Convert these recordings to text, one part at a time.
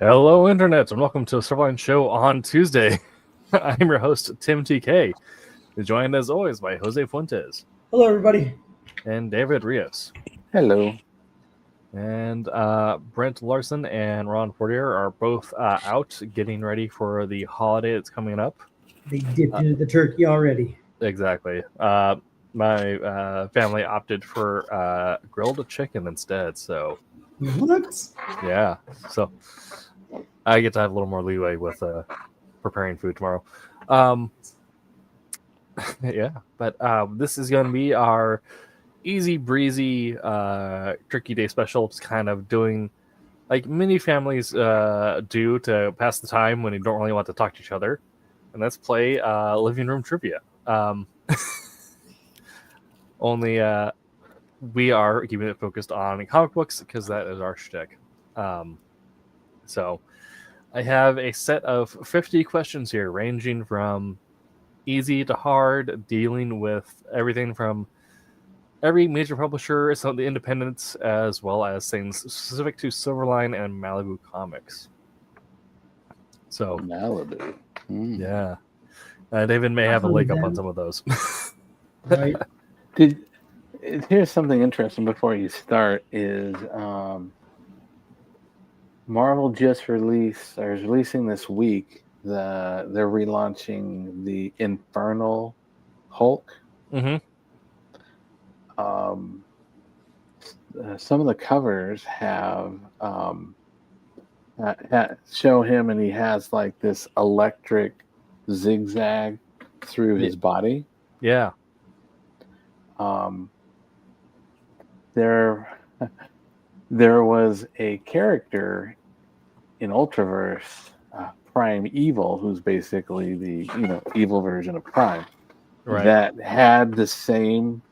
Hello, Internet, and welcome to a Silverline show on Tuesday. I'm your host, Tim TK, joined as always by Jose Fuentes. Hello, everybody. And David Rios. Hello. And Brent Larson and Ron Portier are both out getting ready for the holiday that's coming up. They dipped into the turkey already. Exactly. My family opted for grilled chicken instead, so... What? Yeah, so I get to have a little more leeway with preparing food tomorrow. Yeah, but this is going to be our easy breezy Turkey Day special. It's kind of doing like many families do to pass the time when you don't really want to talk to each other. And let's play living room trivia. Only we are keeping it focused on comic books because that is our shtick. So I have a set of 50 questions here, ranging from easy to hard, dealing with everything from every major publisher, some of the independents, as well as things specific to Silverline and Malibu Comics. So Malibu. Yeah. David may have a leg up on some of those. Right. Here's something interesting before you start is Marvel just releasing this week they're relaunching the Infernal Hulk. Mm-hmm. Some of the covers have show him, and he has like this electric zigzag through his body. Yeah. There was a character in Ultraverse, Prime Evil, who's basically the evil version of Prime, Right. that had the same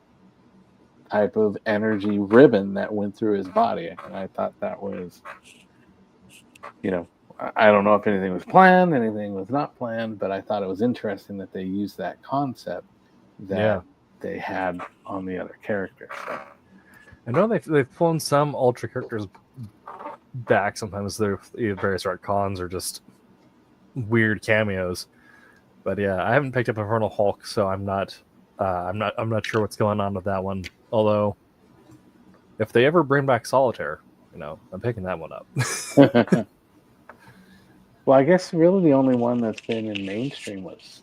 type of energy ribbon that went through his body, and I thought that was, I don't know if anything was planned, anything was not planned, but I thought it was interesting that they used that concept that they had on the other characters. I know they've flown some Ultra characters back. Sometimes they're either various art cons or just weird cameos. But yeah, I haven't picked up Infernal Hulk, so I'm not sure what's going on with that one. Although, if they ever bring back Solitaire, I'm picking that one up. Well, I guess really the only one that's been in mainstream was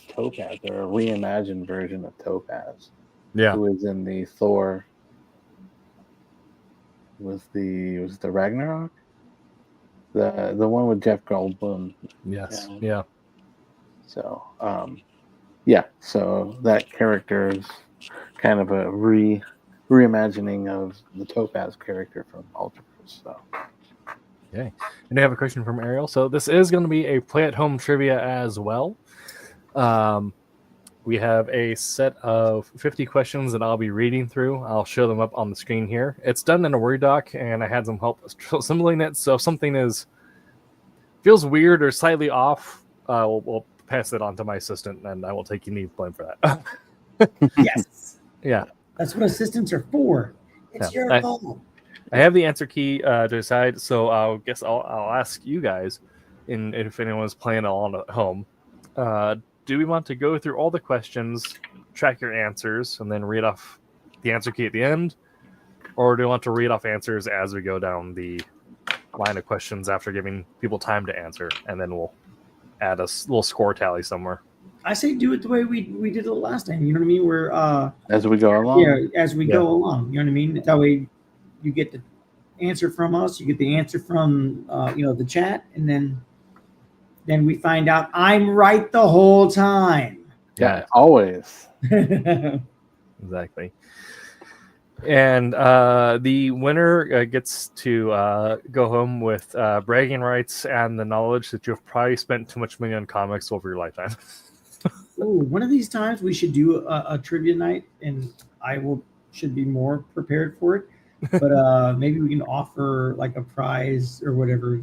Topaz, or a reimagined version of Topaz. Yeah, who was in the Thor. Was the Ragnarok? The one with Jeff Goldblum. Yes. Yeah. So so that character is kind of a reimagining of the Topaz character from Ultraverse. So. Okay. And I have a question from Ariel. So this is going to be a play-at-home trivia as well. We have a set of 50 questions that I'll be reading through. I'll show them up on the screen here. It's done in a Word doc, and I had some help assembling it. So if something feels weird or slightly off, we'll pass it on to my assistant, and I will take any blame for that. Yes. Yeah. That's what assistants are for. It's your fault. I have the answer key to decide, so I'll ask you guys, if anyone's playing along at home, do we want to go through all the questions, track your answers, and then read off the answer key at the end? Or do we want to read off answers as we go down the line of questions after giving people time to answer, and then we'll add a little score tally somewhere? I say do it the way we did it last time. You know what I mean? We're as we go along. Yeah, as we go along. You know what I mean? That way you get the answer from us, you get the answer from the chat, and then we find out I'm right the whole time. Yeah, always. Exactly. And the winner gets to go home with bragging rights and the knowledge that you've probably spent too much money on comics over your lifetime. Ooh, one of these times we should do a trivia night, and should be more prepared for it. But maybe we can offer like a prize or whatever.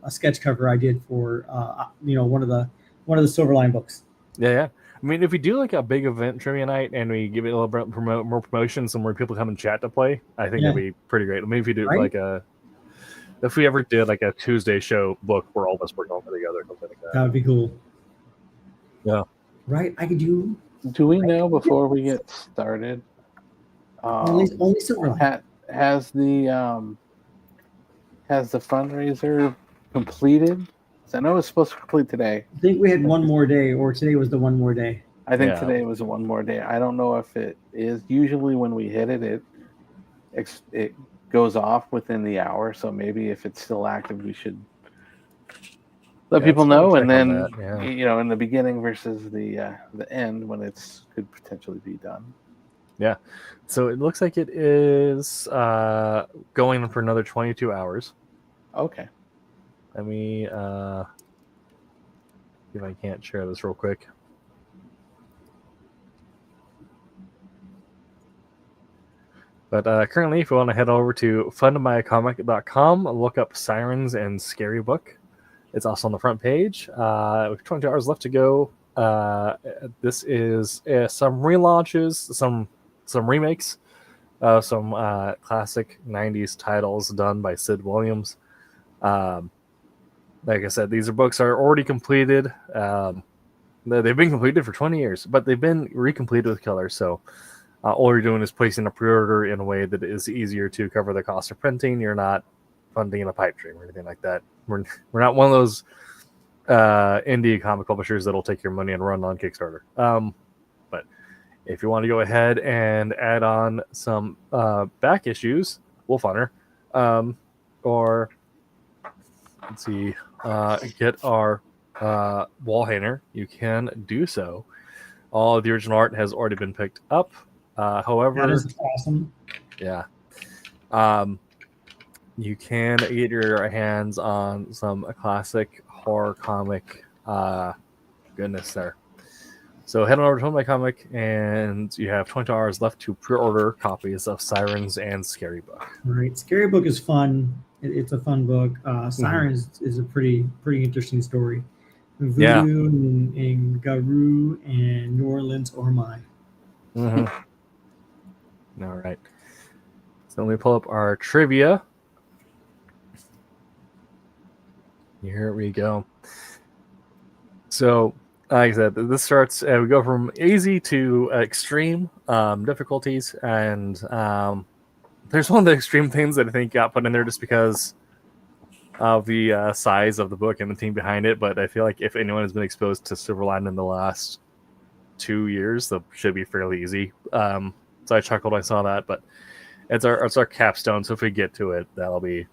A sketch cover I did for one of the Silverline books. Yeah. I mean, if we do like a big event trivia night and we give it a little bit more promotion, some more people come and chat to play, I think that'd be pretty great. Maybe if you do like a If we ever did like a Tuesday show book where all of us were going together, something like That that. would be cool. Yeah. Right? I could do. Do we know before we get started? Only Silverline. Has the fundraiser completed? 'Cause I know it's supposed to complete today. I think we had one more day, or today was the one more day. I think Yeah. today was one more day. I don't know if it is. Usually when we hit it, it goes off within the hour. So maybe if it's still active, we should let people let's know. check And on then that, yeah. in the beginning versus the end when it's could potentially be done. Yeah. So it looks like it is going for another 22 hours. Okay. Let me see if I can't share this real quick. But currently, if you want to head over to fundmycomic.com, look up Sirens and Scary Book. It's also on the front page. With 20 hours left to go. This is some relaunches, some remakes, some classic 90s titles done by Sid Williams. Like I said, these books are already completed. They've been completed for 20 years, but they've been recompleted with color. So all you're doing is placing a pre-order in a way that is easier to cover the cost of printing. You're not funding a pipe dream or anything like that. We're not one of those indie comic publishers that'll take your money and run on Kickstarter. But if you want to go ahead and add on some back issues, Wolf Hunter, or let's see, get our wall hanger, you can do so. All of the original art has already been picked up. However, That is awesome. Yeah. You can get your hands on some classic horror comic goodness there. So head on over to My Comic, and you have 20 hours left to pre-order copies of Sirens and Scary Book. Right. Scary Book is fun. It's a fun book. Sirens is a pretty interesting story. Voodoo Yeah. and Garou and New Orleans Ormai. Mm-hmm. All right. So let me pull up our trivia. Here we go. So, like I said, this starts. We go from easy to extreme difficulties, and there's one of the extreme things that I think got put in there just because of the size of the book and the team behind it. But I feel like if anyone has been exposed to Silverline in the last 2 years, that should be fairly easy. So I chuckled when I saw that, but it's our capstone. So if we get to it, that'll be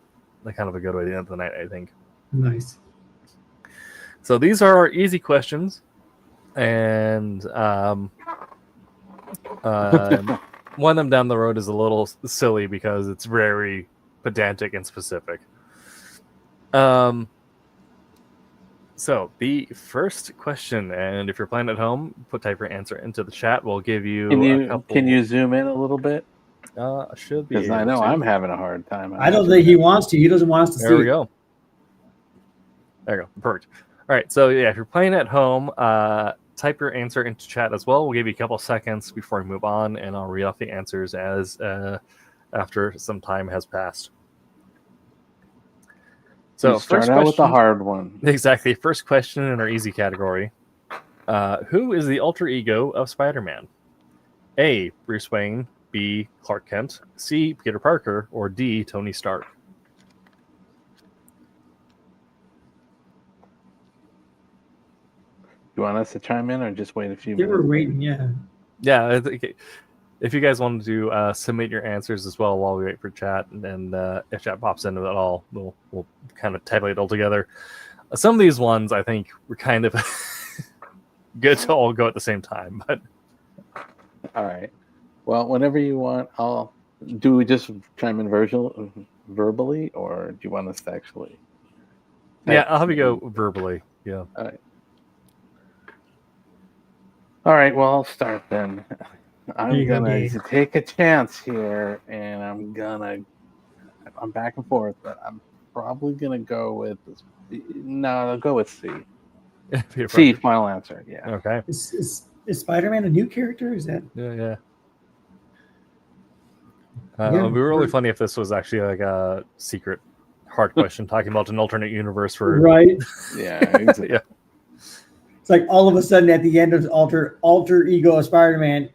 kind of a good way to end the night, I think. Nice. So these are our easy questions, and one of them down the road is a little silly because it's very pedantic and specific. So the first question, and if you're playing at home, type your answer into the chat. We'll give you. Can you zoom in a little bit? Should be because I know I'm having a hard time. I don't think he wants to. He doesn't want us to see. There we go. There you go. Perfect. All right. So yeah, if you're playing at home, type your answer into chat as well. We'll give you a couple seconds before we move on, and I'll read off the answers as after some time has passed. So start out with the hard one. Exactly. First question in our easy category. Who is the alter ego of Spider-Man? A, Bruce Wayne. B, Clark Kent. C, Peter Parker. Or D, Tony Stark. You want us to chime in or just wait a few They minutes? were waiting, yeah. Yeah, if you guys wanted to submit your answers as well while we wait for chat, and if chat pops into it at all, we'll kind of tabulate it all together. Some of these ones I think were kind of good to all go at the same time. But all right. Well, whenever you want, do we just chime in verbally, or do you want us to actually? Yeah, I'll have you go verbally. Yeah. All right. All right. Well, I'll start then. I'm gonna take a chance here, and I'm back and forth, but I'm probably gonna go with this. No, I'll go with C. C, final answer. Yeah. Okay. Is Spider-Man a new character? Is that? Yeah. It would be really funny if this was actually like a secret hard question talking about an alternate universe for Right. Yeah, exactly. Yeah. It's like all of a sudden at the end of alter ego of Spider-Man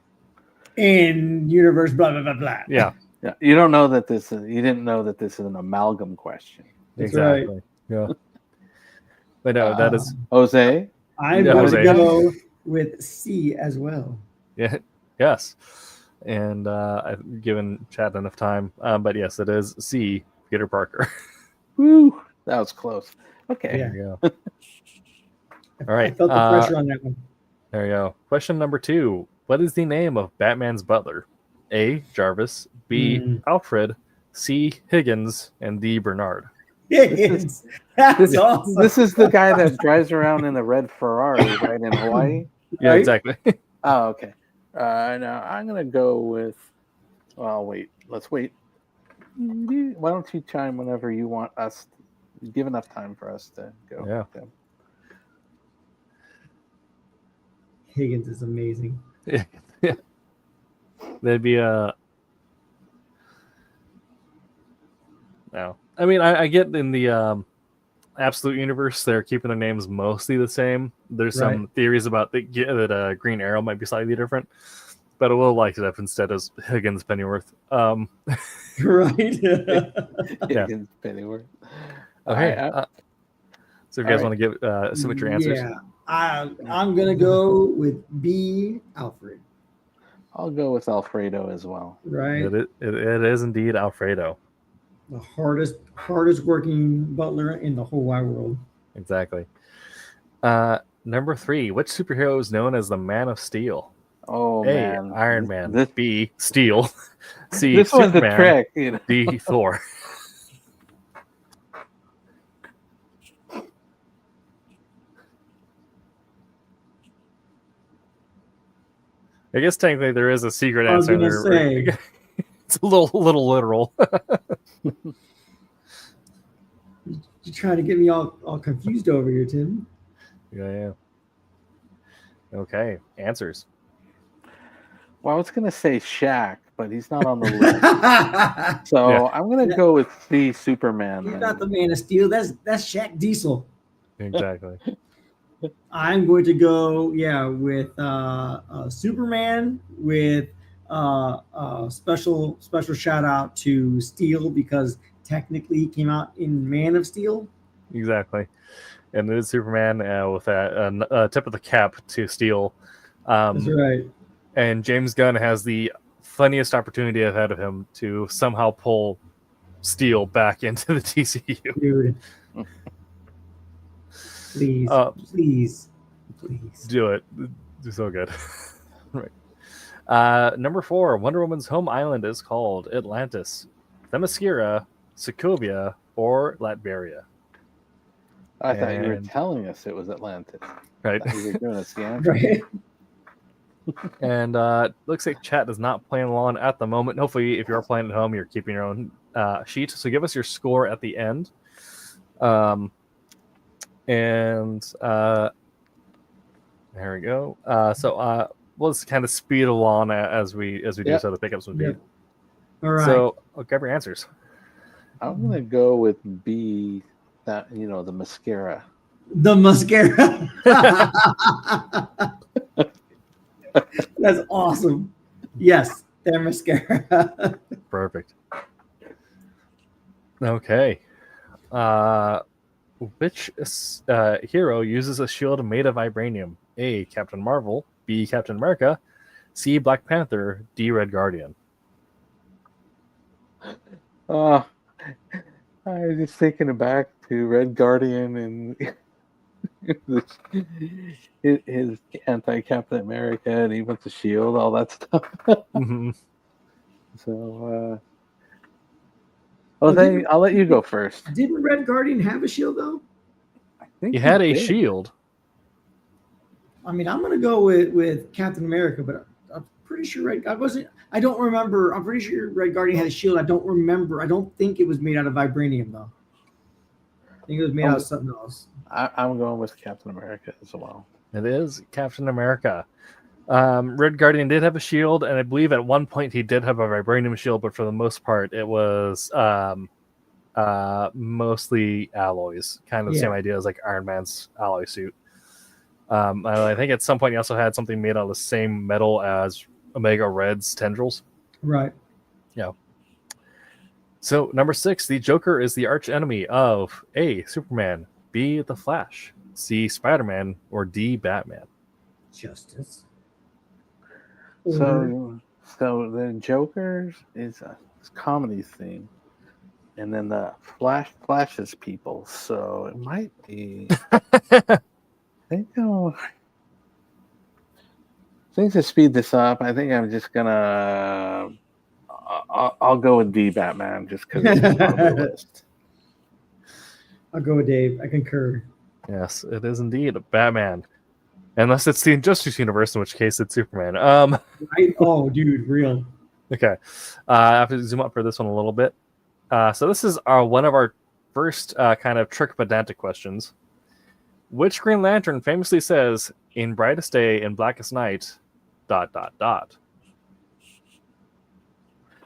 in universe blah blah blah blah. Yeah, Yeah, you don't know that this is. You didn't know that this is an amalgam question. That's right. exactly. Yeah. But no, that is Jose. I'm Yeah, going Jose. to go with C as well. yeah, yes. And I've given Chad enough time. But yes, it is C, Peter Parker. Woo, that was close. Okay. Yeah. There you go. All right. I felt the pressure on that one. There you go. Question number 2. What is the name of Batman's butler? A. Jarvis, B. Alfred, C. Higgins, and D. Bernard. Higgins. That's awesome. This is the guy that drives around in the red Ferrari, right, in Hawaii. Yeah, Right? exactly. Oh, okay. Now I'm gonna go with. Well, wait. Let's wait. Why don't you chime whenever you want us? Give enough time for us to go. Yeah. Okay. Higgins is amazing. Yeah. That'd be a. No, I mean I get in the absolute universe they're keeping the names mostly the same. There's some theories about that Green Arrow might be slightly different, but I will like it if instead as Higgins Pennyworth. Right. Higgins Pennyworth. Okay. Alright, So if you guys all want to give submit your answers. Yeah. I'm going to go with B, Alfred. I'll go with Alfredo as well. Right. It is indeed Alfredo. The hardest working butler in the whole wide world. Exactly. Number 3. Which superhero is known as the Man of Steel? Oh A. man, Iron Man. This, B. Steel. C. this one's a Superman, trick. You know? D. Thor. I guess technically there is a secret I was answer gonna there. say. It's a little literal. You're trying to get me all confused over here, Tim. Yeah. Okay. Answers. Well, I was gonna say Shaq, but he's not on the list. So Yeah. I'm gonna go with C, Superman. He's then. not the Man of Steel. That's Shaq Diesel. Exactly. I'm going to go, with Superman with special shout out to Steel because technically he came out in Man of Steel. Exactly. And it is Superman with that tip of the cap to Steel. That's right. And James Gunn has the funniest opportunity ahead of him to somehow pull Steel back into the TCU. Dude. Please, please. Do it. It's so good. Right. Number 4. Wonder Woman's home island is called Atlantis, Themyscira, Sokovia, or Latveria. I thought you were And- telling us it was Atlantis. Right. I thought you were doing a scam. Right. And looks like chat is not playing along at the moment. Hopefully, if you are playing at home, you're keeping your own sheet. So give us your score at the end. There we go. So we'll just kind of speed along as we do Yep. so the pickups would be. Yep. All right. So I'll grab your answers. I'm gonna go with B. That the mascara. The mascara. That's awesome. Yes, their mascara. Perfect. Okay. Which hero uses a shield made of vibranium? A. Captain Marvel. B. Captain America. C. Black Panther. D. Red Guardian. I was just thinking back to Red Guardian and his anti-Captain America, and he wants a shield, all that stuff. Mhm. So, I'll let you go first. Didn't Red Guardian have a shield though? I think He had a did. shield. I mean, I'm going to go with Captain America, but I'm pretty sure I don't remember. I'm pretty sure Red Guardian had a shield. I don't remember. I don't think it was made out of vibranium though. I think it was made out of something else. I'm going with Captain America as well. It is Captain America. Red Guardian did have a shield, and I believe at one point he did have a vibranium shield, but for the most part, it was mostly alloys, kind of the same idea as like Iron Man's alloy suit. I think at some point he also had something made out of the same metal as Omega Red's tendrils. Right. Yeah. So number 6, the Joker is the arch enemy of A, Superman, B, the Flash, C, Spider-Man, or D, Batman. Justice. So the Joker is a comedy theme, and then the Flash flashes people. So it might be. I think to speed this up, I think I'm just gonna. I'll go with D, Batman, just because it's on the list. I'll go with Dave. I concur. Yes, it is indeed Batman. Unless it's the Injustice universe, in which case it's Superman. Right? Oh, dude, real. Okay. I have to zoom up for this one a little bit. So this is one of our first kind of trick pedantic questions. Which Green Lantern famously says, "In brightest day and blackest night, ...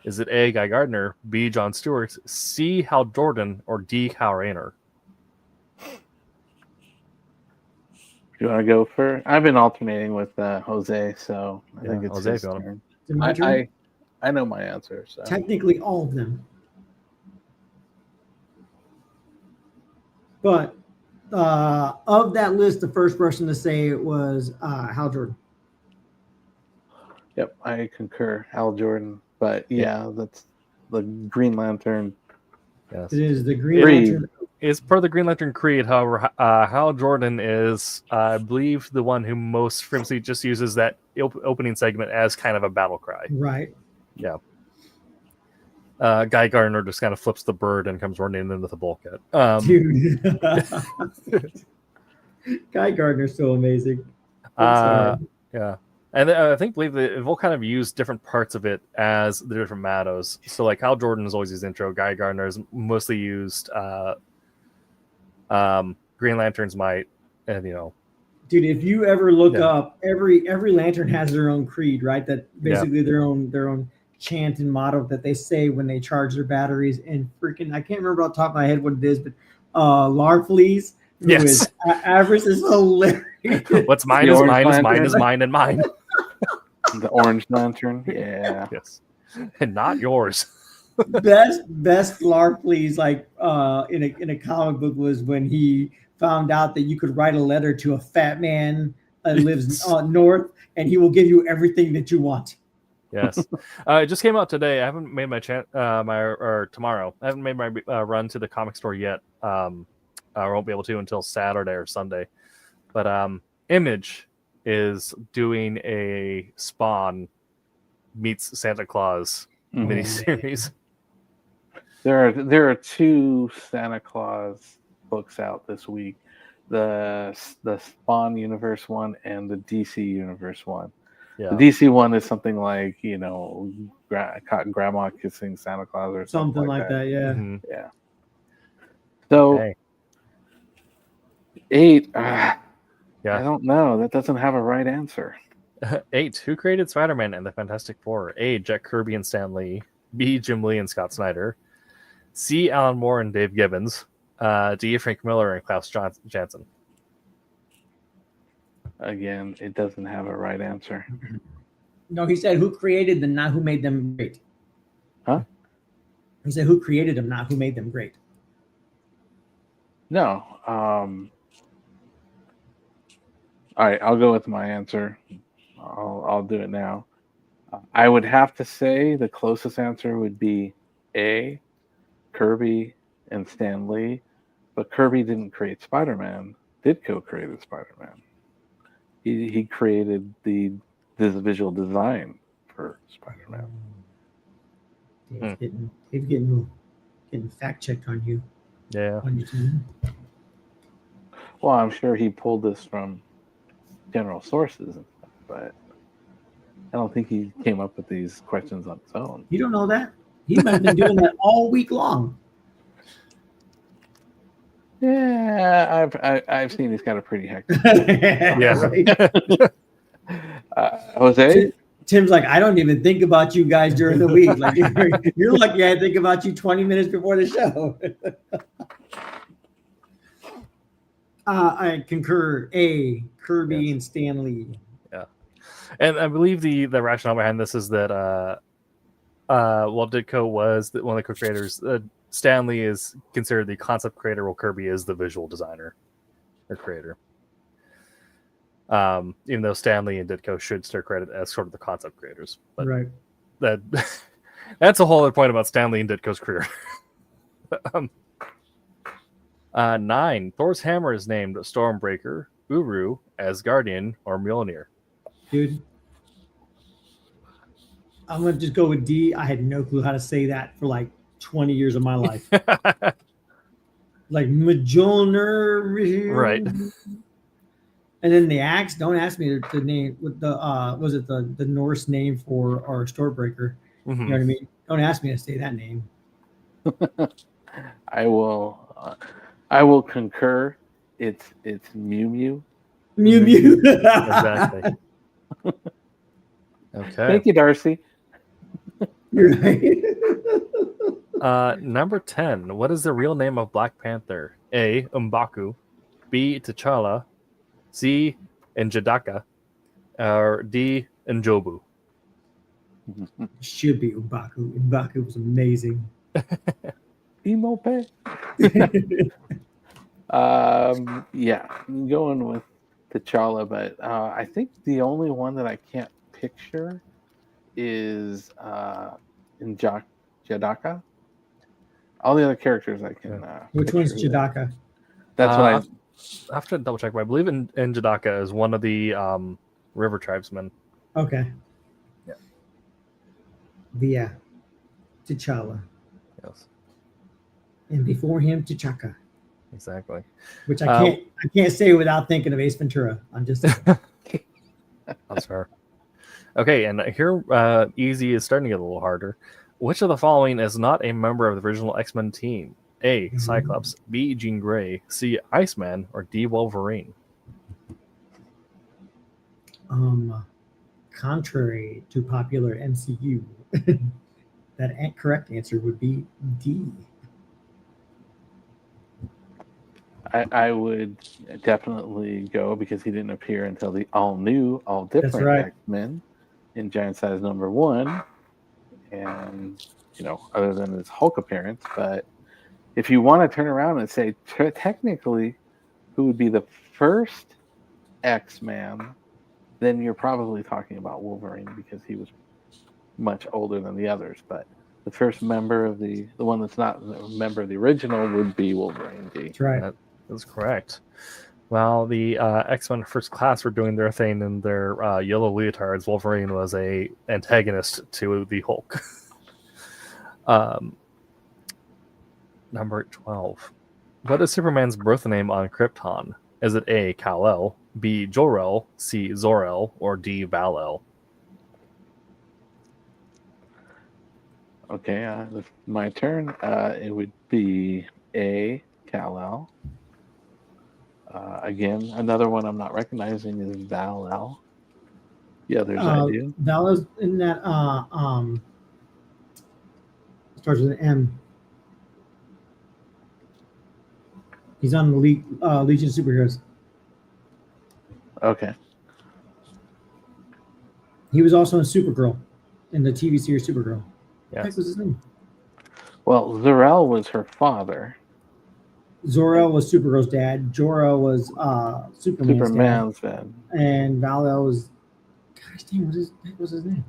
Is it A, Guy Gardner, B, John Stewart, C, Hal Jordan, or D, Hal Rayner? You want to go for? I've been alternating with Jose, so I think it's Jose, his if you want turn. Is it my turn? I know my answer. So Technically, all of them. But of that list, the first person to say it was Hal Jordan. Yep, I concur. Hal Jordan, but yeah, that's the Green Lantern. Yes. It is the Green Creed. Lantern. It's per the Green Lantern Creed. However, Hal Jordan is, I believe, the one who most famously just uses that opening segment as kind of a battle cry. Right. Yeah. Guy Gardner just kind of flips the bird and comes running into the bulkhead. Dude. Guy Gardner's so amazing. I'm sorry. Yeah. And I believe they've all kind of used different parts of it as the different Mattos. So like Hal Jordan is always his intro. Guy Gardner is mostly used Green Lantern's might, and Dude, if you ever look up, every lantern has their own creed, right? That basically their own chant and motto that they say when they charge their batteries. And freaking, I can't remember off the top of my head what it is, but Larfleeze, who is Avarice, is hilarious. What's mine is mine is mine is mine and mine. The Orange Lantern, yeah. Yes, and not yours. best Larfleeze, like in a comic book, was when he found out that you could write a letter to a fat man that lives north, and he will give you everything that you want. Yes, it just came out today. I haven't made my tomorrow. I haven't made my run to the comic store yet. I won't be able to until Saturday or Sunday. But Image is doing a Spawn meets Santa Claus miniseries. There are 2 Santa Claus books out this week: the Spawn Universe one and the DC Universe one. Yeah. The DC one is something like Grandma kissing Santa Claus or something like that. Yeah. Mm-hmm. Yeah. So 8. I don't know. That doesn't have a right answer. 8. Who created Spider-Man and the Fantastic Four? A, Jack Kirby and Stan Lee. B, Jim Lee and Scott Snyder. C, Alan Moore and Dave Gibbons. D, Frank Miller and Klaus Janson. Again, it doesn't have a right answer. No, he said who created them, not who made them great. Huh? He said who created them, not who made them great. No. All right, I'll go with my answer. I'll do it now. I would have to say the closest answer would be A, Kirby and Stan Lee, but Kirby didn't create Spider-Man. Ditko created Spider-Man. He created this visual design for Spider-Man. Dave's getting fact checked on you. Yeah. On your team. Well, I'm sure he pulled this from general sources, but I don't think he came up with these questions on his own. You don't know that? He might have been doing that all week long. Yeah, I've seen he's got a pretty hectic. Yeah. Right? Jose? Tim's like, I don't even think about you guys during the week. Like you're lucky I think about you 20 minutes before the show. I concur. A, Kirby and Stan Lee. Yeah, and I believe the rationale behind this is that while Ditko was one of the co-creators, Stan Lee is considered the concept creator, while Kirby is the visual designer or creator. Even though Stan Lee and Ditko should start credit as sort of the concept creators, but Right. that's a whole other point about Stan Lee and Ditko's career. 9. Thor's hammer is named Stormbreaker, Uru, Asgardian, or Mjolnir. Dude, I'm gonna just go with D. I had no clue how to say that for like 20 years of my life. Like Mjolnir. Right. And then the axe. Don't ask me to name what the was it the Norse name for our Stormbreaker. Mm-hmm. You know what I mean? Don't ask me to say that name. I will concur. It's Mew Mew. Mew Mew. Exactly. Okay. Thank you, Darcy. You're right. Number 10. What is the real name of Black Panther? A. M'Baku, B. T'Challa, C. N'Jadaka, or D. Njobu. Should be M'Baku. M'Baku was amazing. Emo pay. Yeah, I'm going with T'Challa, but I think the only one that I can't picture is N'Jadaka. All the other characters I can. Which one's picture. Jadaka? That's what I have to double check, but I believe N'Jadaka is one of the river tribesmen. Okay. Yeah. Via T'Challa. Yes. And before him, T'Chaka. Exactly. Which I can't say without thinking of Ace Ventura. I'm just That's fair. Okay, and here easy is starting to get a little harder. Which of the following is not a member of the original X-Men team? A. Cyclops, B. Jean Grey, C. Iceman, or D. Wolverine? Contrary to popular MCU, that correct answer would be D. I would definitely go because he didn't appear until the all new, all different right. X-Men in Giant Size number 1. And, other than his Hulk appearance. But if you want to turn around and say, technically, who would be the first X-Man, then you're probably talking about Wolverine because he was much older than the others. But the first member of the one that's not a member of the original would be Wolverine D. That's right. That's correct. While the X-Men First Class were doing their thing in their yellow leotards, Wolverine was a antagonist to the Hulk. Number 12. What is Superman's birth name on Krypton? Is it A. Kal-El, B. Jor-El, C. Zor-El, or D. Val-El? Okay, my turn. It would be A. Kal-El. Again, another one I'm not recognizing is Val-El. The others I do. Val-El's in that starts with an M. He's on the Legion of Superheroes. Okay. He was also in Supergirl, in the TV series Supergirl. Yes. What was his name? Well, Zor-El was her father. Zor-El was Supergirl's dad. Jor-El was Superman's dad. And Val-El was, gosh dang, what was his name?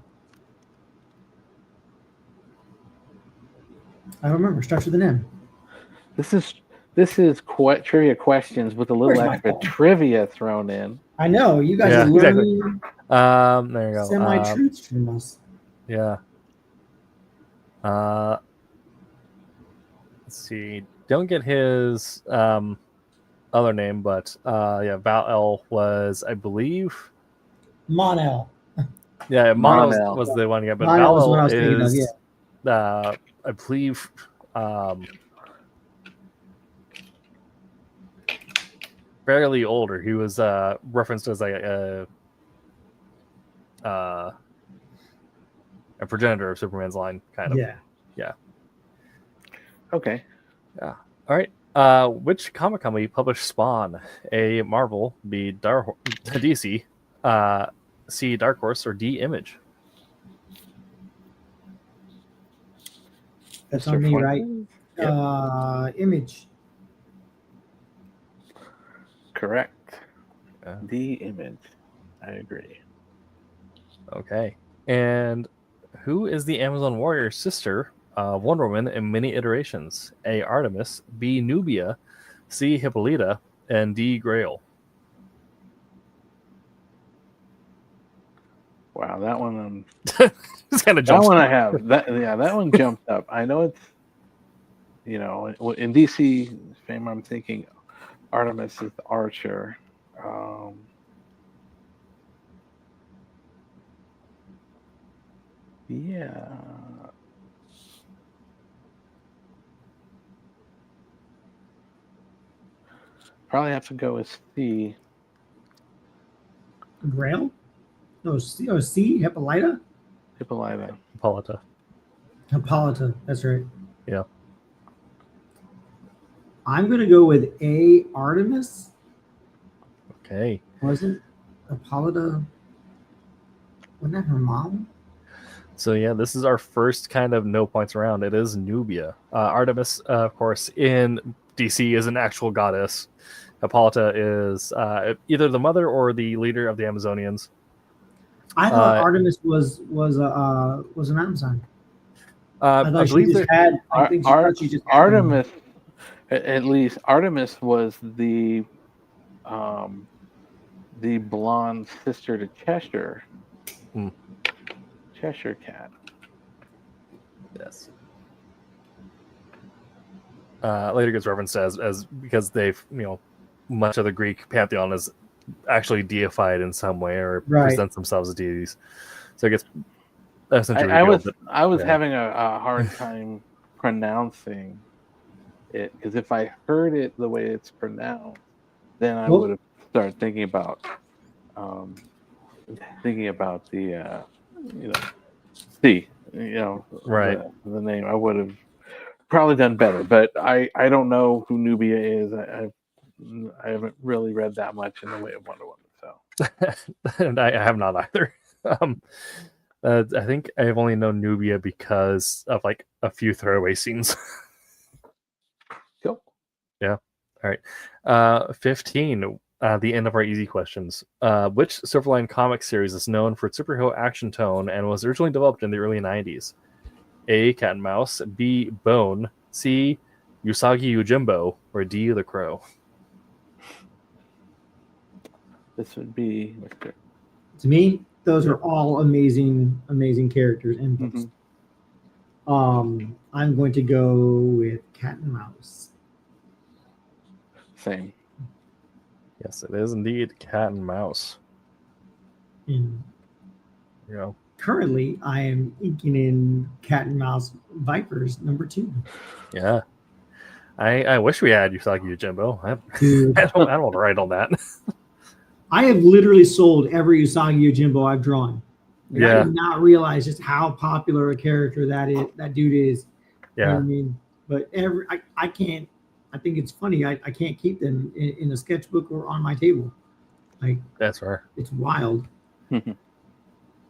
I don't remember. Starts with an M. This is quite trivia questions with a little Where's my extra phone? trivia thrown in. I know you guys are exactly. learning There you go. semi-truths from us. Yeah. Let's see. Don't get his other name, but yeah, Val-El was, I believe. Mon-El. Yeah, Mon-El was the one. Yeah, but Mon-El was the Val-El one I was thinking of, is, I believe, fairly older. He was referenced as a progenitor of Superman's line, kind of. Yeah. Okay. All right. Which comic company published Spawn? A. Marvel, B. DC, C. Dark Horse, or D. Image? That's Mr. on me, right? Fuentes? Yep. Image. Correct. Yeah. The Image. I agree. Okay. And who is the Amazon warrior sister, Wonder Woman, in many iterations? A. Artemis, B. Nubia, C. Hippolyta, and D. Grail. Wow, that one. It's kind of That one I have. That one jumped up. I know it's, in DC fame, I'm thinking Artemis is the Archer. Yeah. Probably have to go with C. Grail? No, C. Hippolyta? Hippolyta. Hippolyta. That's right. Yeah. I'm going to go with A. Artemis. Okay. Wasn't Hippolyta? Wasn't that her mom? So yeah, this is our first kind of no points around. It is Nubia. Artemis, of course, in DC is an actual goddess. Hippolyta is either the mother or the leader of the Amazonians. I thought Artemis was an Amazon. I believe she just had Artemis. At least Artemis was the blonde sister to Cheshire. Cheshire Cat. Yes. Later gets referenced as because they've much of the Greek pantheon is actually deified in some way or presents themselves as deities. So it gets essentially. I was having a hard time pronouncing it because if I heard it the way it's pronounced, then I would have started thinking about the C, right. The name. I would have probably done better, but I don't know who Nubia is. I haven't really read that much in the way of Wonder Woman, so and I have not either. I think I've only known Nubia because of like a few throwaway scenes. Cool. Yeah. All right. 15. The end of our easy questions. Which Silverline comic series is known for its superhero action tone and was originally developed in the early 90s? A. Cat and Mouse, B. Bone, C. Usagi Yojimbo, or D. The Crow? This would be to me. Those are all amazing characters and books. I'm going to go with Cat and Mouse. Same. Yes, it is indeed Cat and Mouse. Currently, I am inking in Cat and Mouse Vipers #2. Yeah. I wish we had Usagi Yojimbo. I don't want to write on that. I have literally sold every Usagi Yojimbo I've drawn. I did not realize just how popular a character that dude is. Yeah. You know what I mean? But I can't. I think it's funny. I can't keep them in a sketchbook or on my table. That's right. It's wild.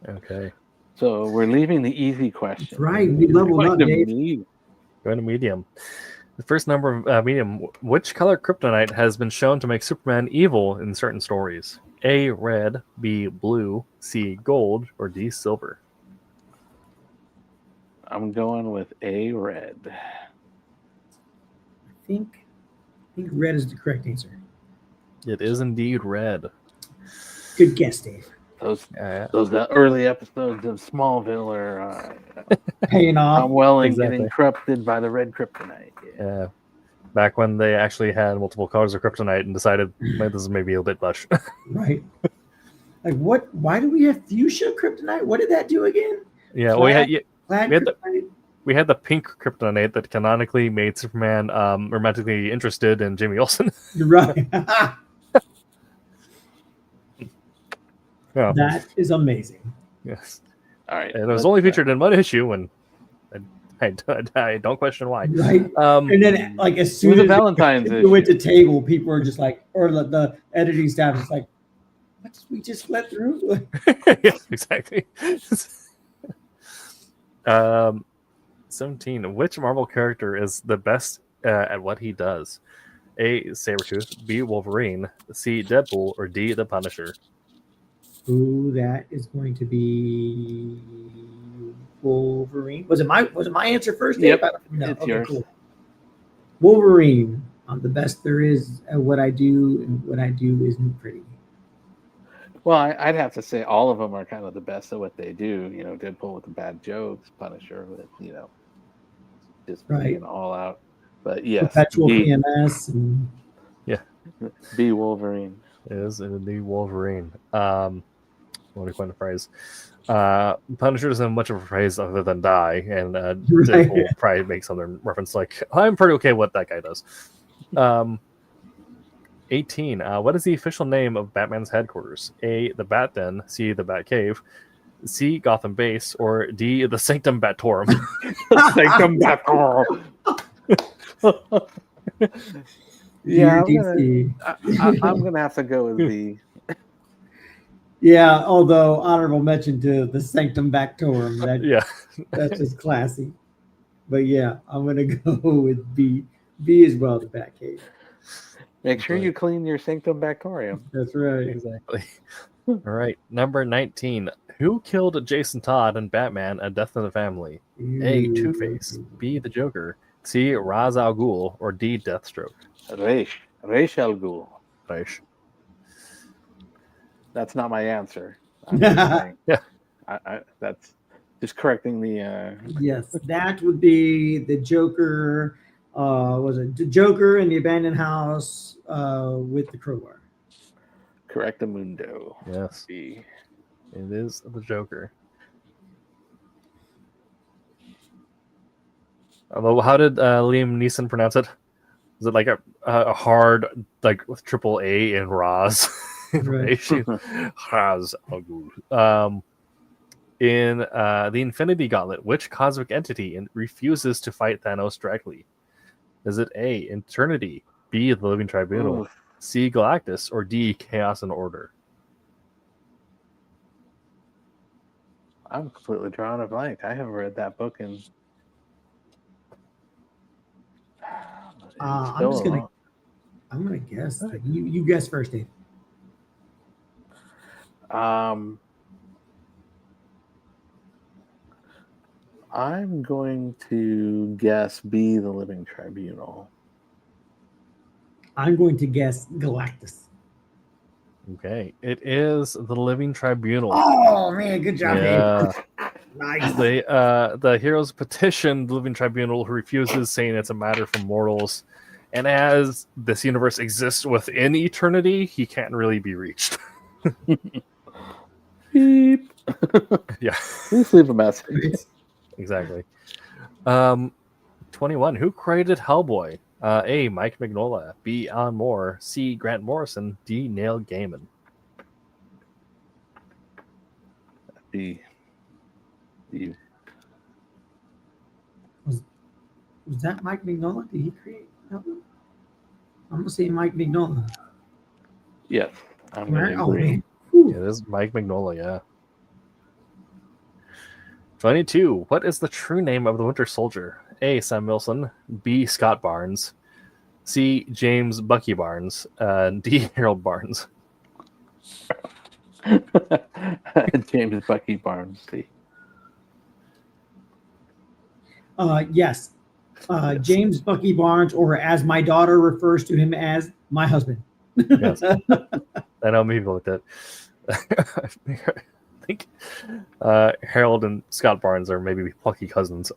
Okay. So we're leaving the easy question. That's right. We leveled up, Dave. Going to medium. The first number of medium. Which color kryptonite has been shown to make Superman evil in certain stories? A. Red, B. Blue, C. Gold, or D. Silver? I'm going with A. Red. I think red is the correct answer. It is indeed red. Good guess, Dave. Those early episodes of Smallville are paying off. Tom Welling getting corrupted by the red kryptonite. Yeah. Back when they actually had multiple colors of kryptonite and decided this is maybe a bit much. Right. Like what? Why do we have fuchsia kryptonite? What did that do again? Yeah, we had the pink kryptonite that canonically made Superman romantically interested in Jimmy Olsen. You're right. Yeah. That is amazing. Yes. All right. And it was only featured in one issue, and I don't question why. Right. And then, like, as It soon was a as Valentine's it went to issue. table, people were just like, or the editing staff is like, what did we just let through? Yeah, exactly. 17. Which Marvel character is the best at what he does? A. Sabretooth, B. Wolverine, C. Deadpool, or D. The Punisher? Ooh, that is going to be Wolverine. Was it my answer first, Dave? Yep, No. it's Okay, yours. cool. Wolverine. I'm the best there is at what I do, and what I do isn't pretty. Well, I'd have to say all of them are kind of the best at what they do. You know, Deadpool with the bad jokes, Punisher with, just Right. being all out. But yes, Perpetual PMS and B Wolverine. Is the Wolverine. What do you find the phrase? Punisher doesn't have much of a phrase other than die, and Deadpool probably makes some reference like, I'm pretty okay what that guy does. 18. What is the official name of Batman's headquarters? A. The Bat Den, C. The Bat Cave, C. Gotham Base, or D. The Sanctum Batorum? Sanctum Batorum. Yeah, I'm gonna have to go with B. Yeah, although honorable mention to the Sanctum Bactorum. That's just classy. But yeah, I'm gonna go with B. B as well, the Batcave. Make sure you clean your Sanctum Bactorium. That's right. Exactly. All right, number 19. Who killed Jason Todd in Batman: A Death in the Family? A. Two-Face, B. The Joker, C. Ra's al Ghul, or D. Deathstroke? Ra's al Ghul. Ra's. That's not my answer. I'm just saying. Yeah. That's just correcting the. Yes, that would be the Joker. Was it the Joker in the abandoned house with the crowbar? Correctamundo. Yes. B. It is the Joker. Although, how did Liam Neeson pronounce it? Is it like a hard, like with triple A in Ra's? Right. Ra's al Ghul. In the Infinity Gauntlet, which cosmic entity refuses to fight Thanos directly? Is it A. Eternity, B. The Living Tribunal, Oof. C. Galactus, or D. Chaos and Order? I'm completely drawing a blank. I haven't read that book in. I'm gonna guess. You guess first, Dave. I'm going to guess B. The Living Tribunal. I'm going to guess Galactus. Okay, it is the Living Tribunal. Oh man, good job, Yeah. Dave. Nice. The heroes petition the Living Tribunal, who refuses, saying it's a matter for mortals. And as this universe exists within eternity, he can't really be reached. Beep. Yeah. Please leave a message. Exactly. 21. Who created Hellboy? A. Mike Mignola, B. Alan Moore, C. Grant Morrison, D. Neil Gaiman. B. Was that Mike Mignola? Did he create that one? I'm gonna say Mike Mignola. Yes, I'm going to Oh, agree. man. Yeah, it is Mike Mignola, yeah. 22. What is the true name of the Winter Soldier? A. Sam Wilson, B. Scott Barnes, C. James Bucky Barnes, D. Harold Barnes. James Bucky Barnes. C. Yes. James Bucky Barnes, or as my daughter refers to him as, my husband. Yes. I know people with that. I think Harold and Scott Barnes are maybe plucky cousins.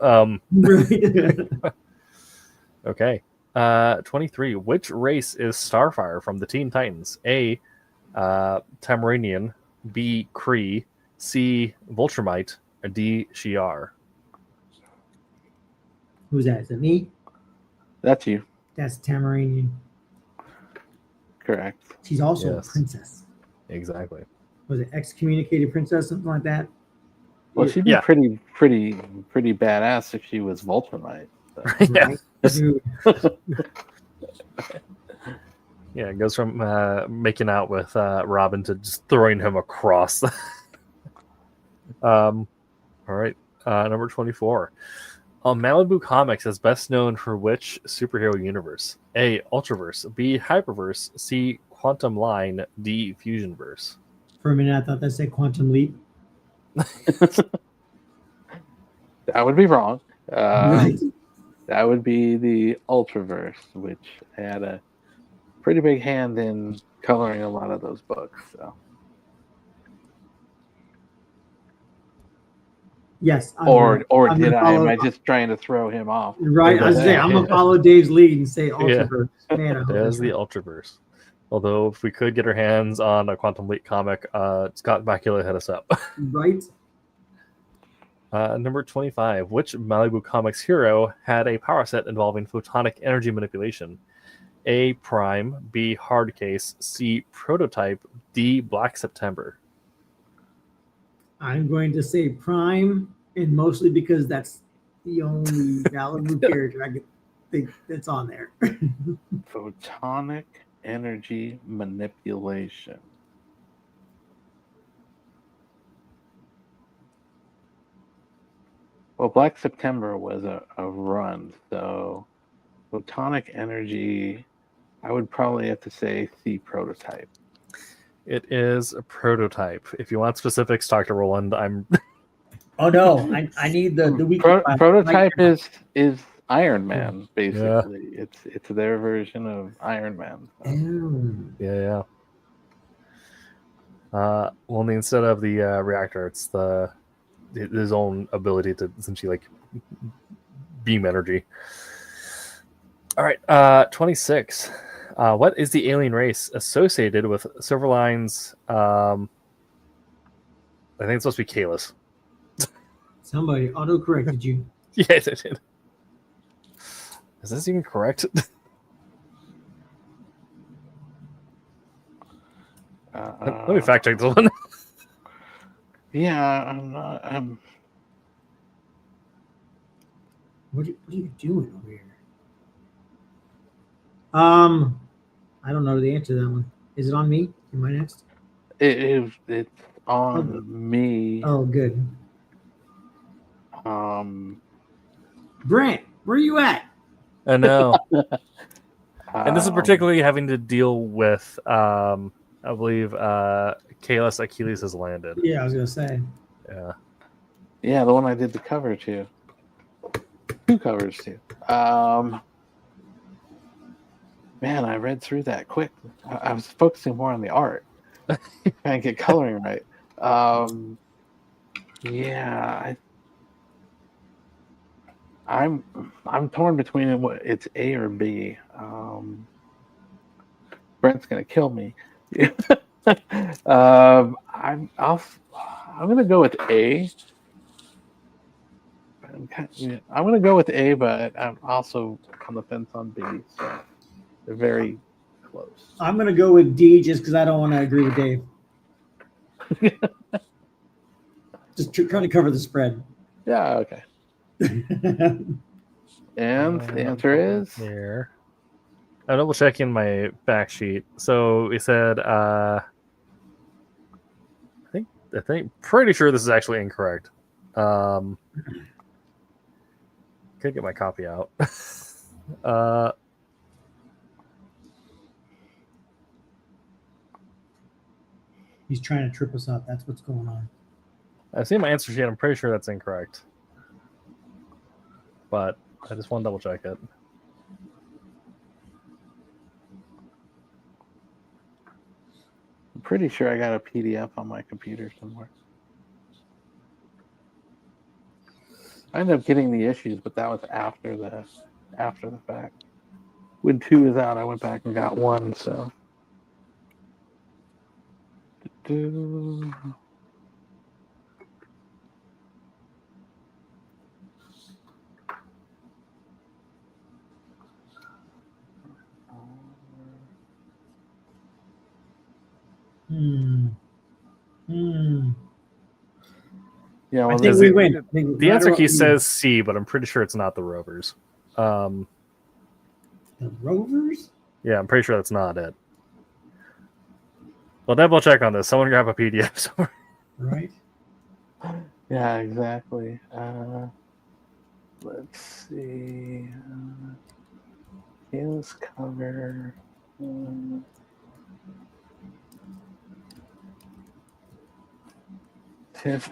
Okay. 23. Which race is Starfire from the Teen Titans? A. Tamarinian, B. Kree, C. Vulturemite, or D. Shi'ar? Who's that? Is it me? That's you. That's Tamarinian. Correct. She's also Yes. a princess. Exactly. Was it excommunicated princess, something like that? Well, she'd be Yeah. pretty badass if she was Voltronite. So. Yeah. Right? Dude, Yeah, it goes from making out with Robin to just throwing him across. All right, number 24. Malibu Comics is best known for which superhero universe? A. Ultraverse. B. Hyperverse. C. Quantum Line. D. Fusionverse. for a minute, I thought that said Quantum Leap. That would be wrong. Right. That would be the Ultraverse, which had a pretty big hand in coloring a lot of those books. So. Yes. Or I'm did gonna I? Am follow. I just trying to throw him off? Right. I was saying I'm gonna follow Dave's lead and say Ultraverse. Man, I hope It that's is the right. Ultraverse. Although, if we could get our hands on a Quantum Leap comic, Scott Bakula hit us up. Right. Number 25. Which Malibu Comics hero had a power set involving photonic energy manipulation? A. Prime. B. Hardcase. C. Prototype. D. Black September. I'm going to say Prime, and mostly because that's the only Malibu character I could think that's on there. Photonic energy manipulation. Well, Black September was a run, so photonic energy, I would probably have to say C prototype. It is a Prototype. If you want specifics, talk to Roland. I'm Oh no, I need the week. Prototype is Iron Man, basically. It's their version of Iron Man. So. yeah. Only instead of the reactor, it's his own ability to essentially like beam energy. All right, 26. What is the alien race associated with Silverline's? I think it's supposed to be Kalis. Somebody auto corrected you. Yes, it did. Is this even correct? Let me fact check this one. Yeah, I'm not. What are you doing over here? I don't know the answer to that one. Is it on me? Am I next? It's on me. Oh, good. Brent, where are you at? I know. And this is particularly having to deal with, I believe, Kalis Achilles has landed. Yeah, I was gonna say. Yeah. Yeah, the one I did the cover to. 2 covers to. Man, I read through that quick. I was focusing more on the art. Trying to get coloring right. Yeah, I'm torn between it's A or B. Brent's gonna kill me. I'm gonna go with A. I'm gonna go with A, but I'm also on the fence on B. So they're very close. I'm gonna go with D just because I don't want to agree with Dave. Just trying to cover the spread. Yeah. Okay. And the answer is here. I'm double checking my fact sheet. So we said, I think, pretty sure this is actually incorrect. Could get my copy out. He's trying to trip us up. That's what's going on. I've seen my answer sheet. I'm pretty sure that's incorrect. But I just want to double check it. I'm pretty sure I got a PDF on my computer somewhere. I ended up getting the issues, but that was after the fact. When 2 was out, I went back and got 1. So. Yeah, I well, think is we it- win. I think The no answer matter key what, we win. says C, but I'm pretty sure it's not the Rovers. The Rovers. Yeah, I'm pretty sure that's not it. Well, double check on this. Someone grab a PDF. somewhere. Right. yeah, exactly. Let's see. Heels cover. Tip.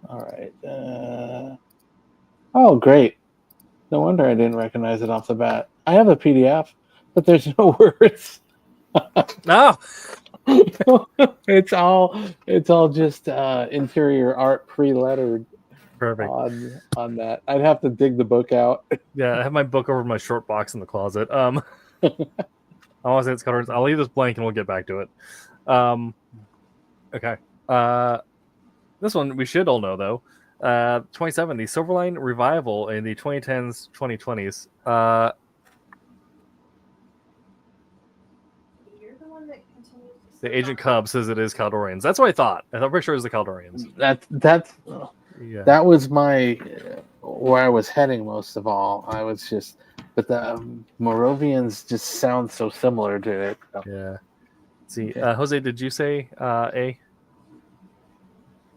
All right. Oh, great. No wonder I didn't recognize it off the bat. I have a PDF, but there's no words. No. it's all just interior art pre-lettered Perfect. on that. I'd have to dig the book out. Yeah, I have my book over my short box in the closet. I want to say it's colors. I'll leave this blank and we'll get back to it. Okay. This one we should all know though. 27, the Silverline revival in the 2010s, 2020s. You're the one that continues to The slip Agent on. Cub says it is Caldorians. That's what I thought. I'm pretty sure it was the Caldorians. Yeah. That was my where I was heading most of all. I was just, but the Moravians just sound so similar to it. So. Yeah. Let's see, Okay. Jose, did you say A?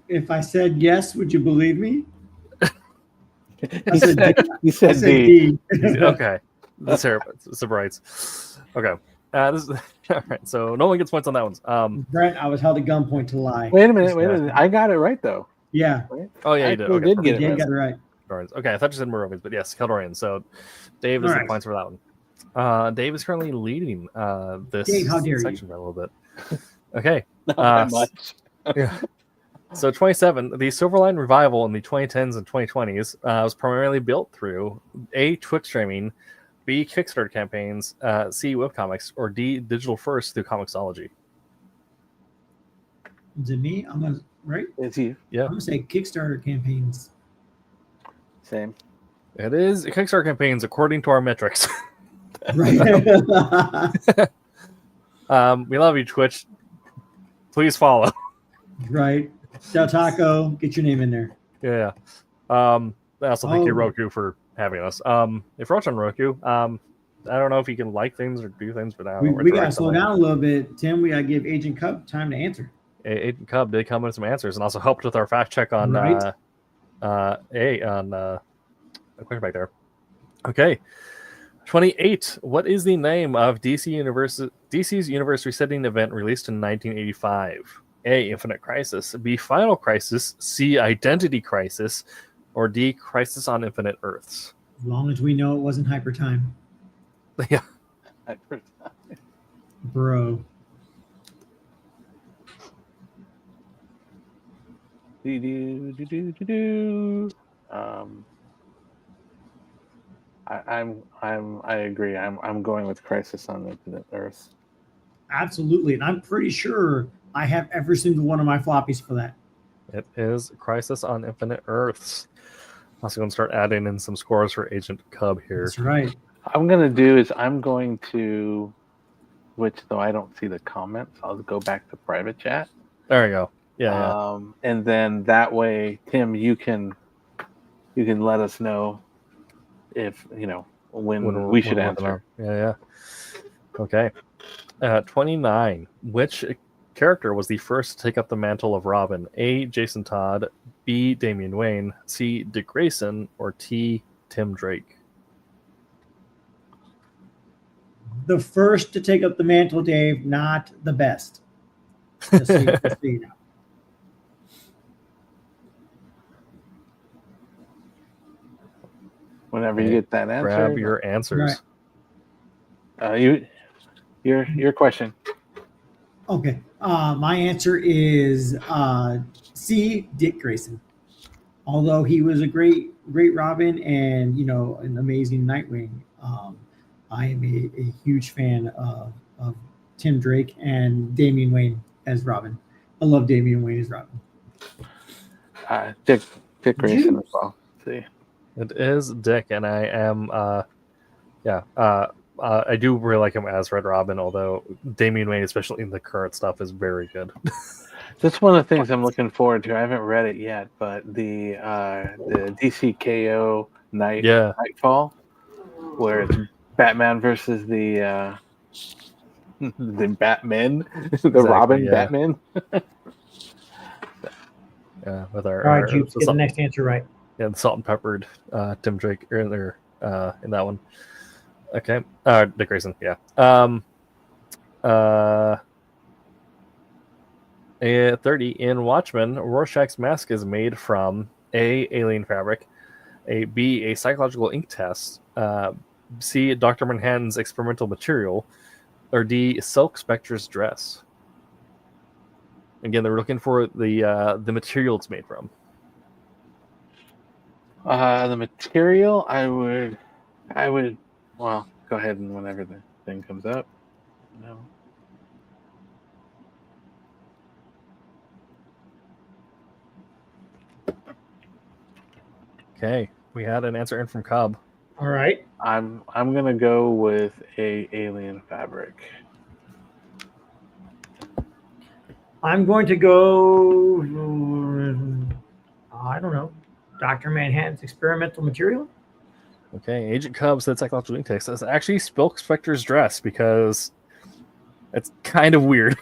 If I said yes, would you believe me? He said said, D. he I said said D. D. Okay. That's it's the brights. Okay. This is all right. So no one gets points on that one. Brent, I was held at gunpoint to lie. Wait a minute. I got it right though. Yeah, Oh yeah, I you did. actually Okay, did perfect. get it Dan right. got it right. Caldorians. Okay, I thought you said Moravians, but yes, Caldorians. So Dave does All the right. points for that one. Dave is currently leading this Dave, how dare you. section by a little bit. Okay. Not that much. Yeah. So 27, the Silverline revival in the 2010s and 2020s was primarily built through A, Twitch streaming, B, Kickstarter campaigns, C, webcomics, or D, digital first through Comixology. Is it me? I'm gonna right. It's you. Yeah, I'm gonna say Kickstarter campaigns. Same. it is Kickstarter campaigns according to our metrics. Right. We love you, Twitch. Please follow. Right. Del Taco, get your name in there. Yeah. I also thank you, Roku, for having us. If you're watching Roku, I don't know if you can like things or do things, but I don't know. We gotta slow down a little bit, Tim. We gotta give Agent Cub time to answer. Agent Cub did come with some answers and also helped with our fact check on Right. the question back there. Okay. 28. What is the name of DC's universe resetting event released in 1985? A, Infinite Crisis, B, Final Crisis, C, Identity Crisis, or D, Crisis on Infinite Earths? As long as we know it wasn't hyper time, Yeah. bro. I agree. I'm going with Crisis on Infinite Earth. Absolutely, and I'm pretty sure I have every single one of my floppies for that. It is Crisis on Infinite Earths. Also going to start adding in some scores for Agent Cub here. That's right. I'm going to do is I'm going to, which though I don't see the comments, I'll go back to private chat. There you go. Yeah. And then that way, Tim, you can let us know if when we should answer. Yeah. Okay. 29. Which character was the first to take up the mantle of Robin? A, Jason Todd, B, Damian Wayne, C, Dick Grayson, or T, Tim Drake? The first to take up the mantle, Dave, not the best. Just so you know. Whenever you get that answer, Grab your answers. your question. Okay. My answer is C, Dick Grayson. Although he was a great Robin and an amazing Nightwing, I am a huge fan of Tim Drake and Damian Wayne as Robin. I love Damian Wayne as Robin. Dick Dick Grayson as well. Let's see. It is Dick, and I am, I do really like him as Red Robin, although Damian Wayne, especially in the current stuff, is very good. That's one of the things I'm looking forward to. I haven't read it yet, but the DCKO Nightfall, where it's Batman versus the Batman, the Robin Batman. Yeah, with our All right, Jupes, get the next answer right. Yeah, the salt and peppered Tim Drake earlier in that one. Okay, Dick Grayson. Yeah. 30 in Watchmen, Rorschach's mask is made from A, alien fabric, B, a psychological ink test, C, Dr. Manhattan's experimental material, or D, Silk Spectre's dress. Again, they're looking for the material it's made from. The material, I would. Well, go ahead and whenever the thing comes up. No. Okay, we had an answer in from Cobb. All right. I'm gonna go with a alien fabric. I'm going to go. I don't know. Dr. Manhattan's experimental material. Okay, Agent Cub said psychological ink test. That's actually Silk Spectre's dress because it's kind of weird.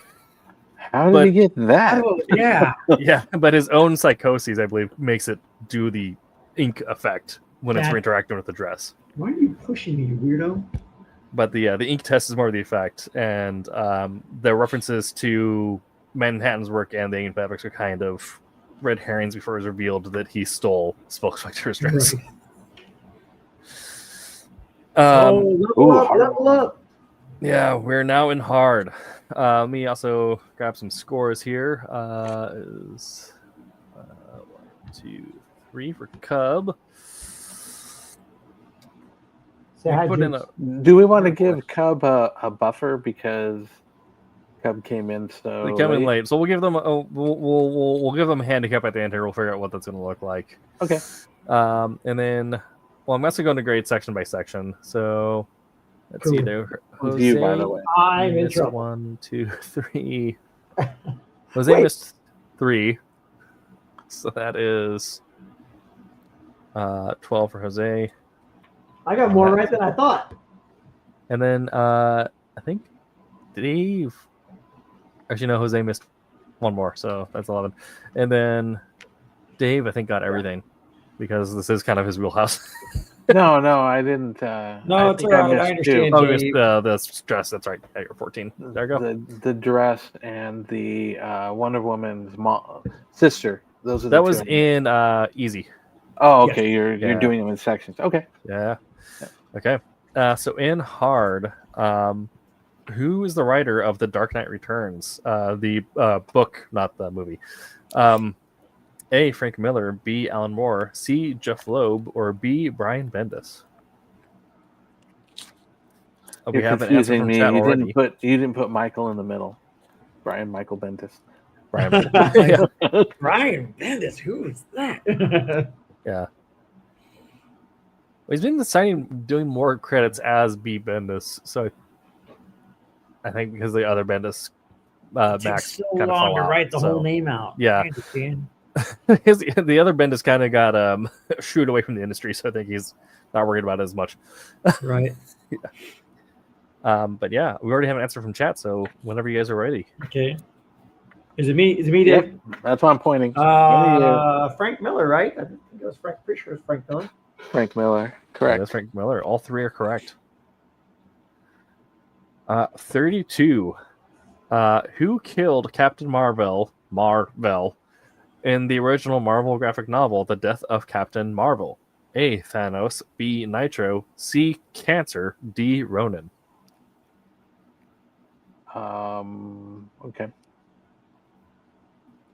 How did he get that? Oh, yeah. Yeah, but his own psychoses, I believe, makes it do the ink effect when it's interacting with the dress. Why are you pushing me, you weirdo? But the ink test is more of the effect, and the references to Manhattan's work and the alien fabrics are kind of red herrings before it was revealed that he stole Silk Spectre's dress. Right. Level up. Yeah, we're now in hard. Me also grab some scores here. Is 1, 2, 3 for Cub. Do we want to give Cub a buffer because Cub came in so they came in late, so we'll give them we'll give them a handicap at the end here. We'll figure out what that's going to look like. Okay. And then, well, I'm actually going to grade section by section. So let's see there. Jose, you, by the way. I'm in trouble. 1, 2, 3. Jose missed 3, so that is 12 for Jose. I got more right than I thought. And then I think Dave. Actually, no, Jose missed 1 more, so that's 11. And then Dave, I think, got everything because this is kind of his wheelhouse. No, I didn't. No, it's all right. I understand. Oh, you missed the dress. That's right. Yeah, you're 14. There you go. The dress and the Wonder Woman's sister. Those are that was in Easy. Oh, okay. Yes. You're doing them in sections. Okay. Yeah. Okay. So in Hard, who is the writer of The Dark Knight Returns? The book, not the movie. A, Frank Miller, B, Alan Moore, C, Jeff Loeb, or B, Brian Bendis? We have an answer from chat already. You didn't put Michael in the middle. Michael Bendis. Brian Bendis. Yeah. Brian Bendis, who is that? Yeah. Well, he's been doing more credits as B. Bendis, so I think because the other Bendis Max so kind of long fell to out, write the whole name out. Yeah. I understand. The other Bendis kind of got shooed away from the industry, so I think he's not worried about it as much. Right. Yeah. But yeah, we already have an answer from chat, so whenever you guys are ready. Okay. Is it me? Dave? Yep, that's why I'm pointing. Frank Miller, right? I think it was Frank. Pretty sure it was Frank Miller. Frank Miller, correct. Yeah, that's Frank Miller. All 3 are correct. 32. Who killed Captain Marvel in the original Marvel graphic novel, The Death of Captain Marvel? A, Thanos, B, Nitro, C, Cancer, D, Ronan. Okay.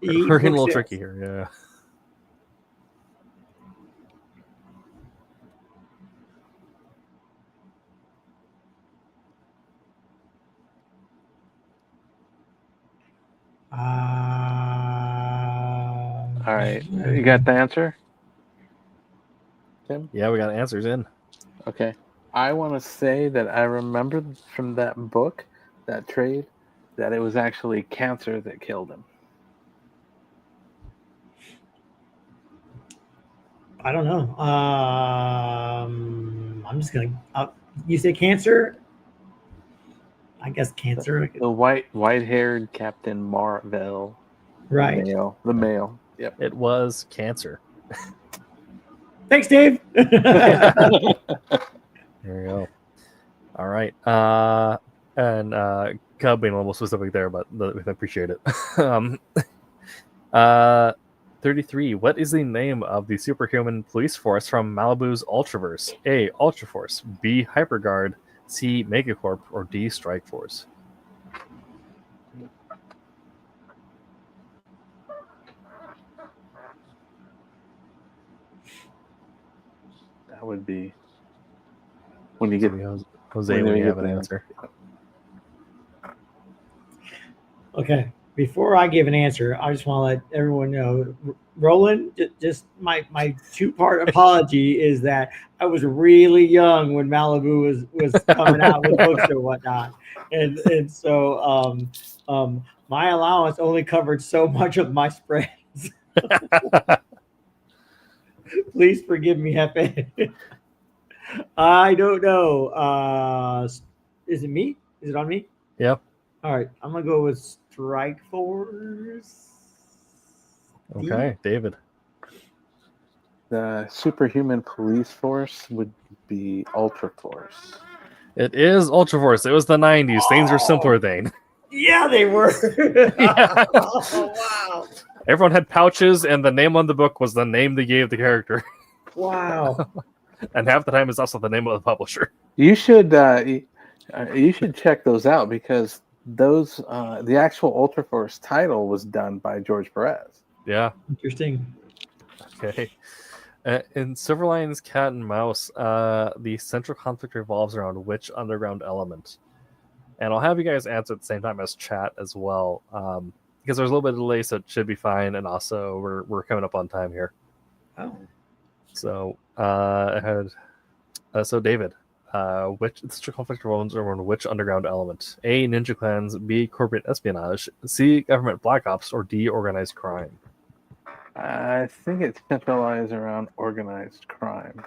We're getting a little tricky here, yeah. All right. You got the answer? Tim? Yeah, we got answers in. Okay. I want to say that I remember from that book, that trade, that it was actually cancer that killed him. I don't know. I'm just gonna. You say cancer? I guess cancer. The white-haired Captain Marvel. Right. The male. Yep. It was cancer. Thanks, Dave. There you go. All right. And Cub being a little specific there, but I appreciate it. 33. What is the name of the superhuman police force from Malibu's Ultraverse? A. Ultraforce. B. Hyperguard. C. Megacorp. Or D. Strike Force. That would be when you get Jose, when you have an answer. Okay. Before I give an answer, I just want to let everyone know, Roland, just my two-part apology is that I was really young when Malibu was coming out with books and whatnot, and so my allowance only covered so much of my spreads. Please forgive me, Hefe. I don't know. Is it me? Is it on me? Yep. All right, I'm gonna go with Strike Force. Okay, David. The superhuman police force would be Ultra Force. It is Ultraforce. It was the 90s. Things were simpler then. Yeah, they were. Yeah. Oh, wow. Everyone had pouches, and the name on the book was the name they gave the character. Wow. And half the time it's also the name of the publisher. You should check those out because those the actual Ultra Force title was done by George Perez. Yeah. Interesting. Okay. In Silverline's Cat and Mouse, the central conflict revolves around which underground element? And I'll have you guys answer at the same time as chat as well, because there's a little bit of delay, so it should be fine. And also, we're coming up on time here. Oh. So, so David, which central conflict revolves around which underground element? A. Ninja clans. B. Corporate espionage. C. Government black ops. Or D. Organized crime. I think it's centralized around organized crime.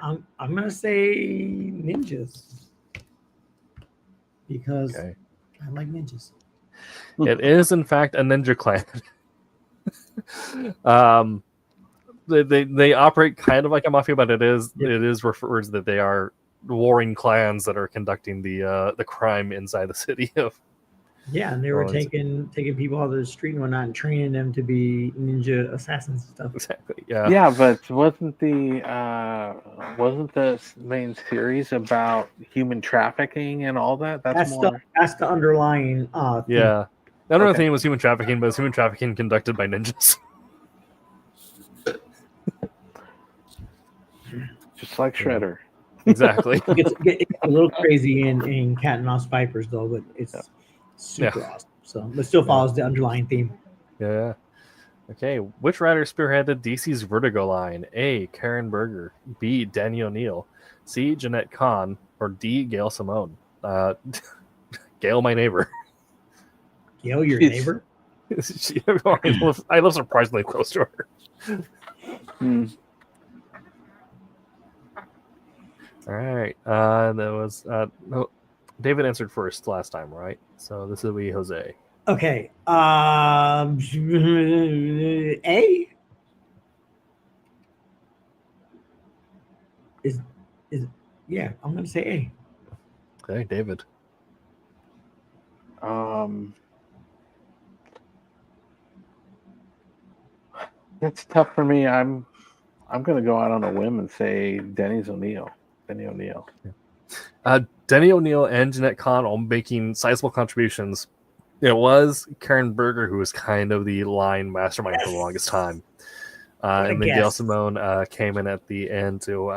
I'm gonna say ninjas because Okay. I like ninjas. It is, in fact, a ninja clan. They operate kind of like a mafia, but it is referred that they are warring clans that are conducting the crime inside the city of. Yeah, and they were taking people out of the street and whatnot and training them to be ninja assassins and stuff. Exactly. Yeah. Yeah, but wasn't the main series about human trafficking and all that? That's the underlying thing. Yeah. The other thing was human trafficking, but it's human trafficking conducted by ninjas. Just like Shredder. Exactly. It gets a little crazy in Cat and Mouse Vipers though, but it's super awesome. So, but still follows the underlying theme. Yeah. Okay. Which writer spearheaded DC's Vertigo line? A. Karen Berger. B. Danny O'Neill. C. Jeanette Kahn. Or D. Gail Simone. Gail, my neighbor. Gail, your neighbor? I live surprisingly close to her. All right. That was no, David answered first last time, right? So this will be Jose. Okay. A. Is yeah? I'm gonna say A. Okay, David. That's tough for me. I'm gonna go out on a whim and say Denny O'Neill. Yeah. Denny O'Neill and Jeanette Kahn all making sizable contributions. It was Karen Berger who was kind of the line mastermind for the longest time. And then Gail Simone came in at the end to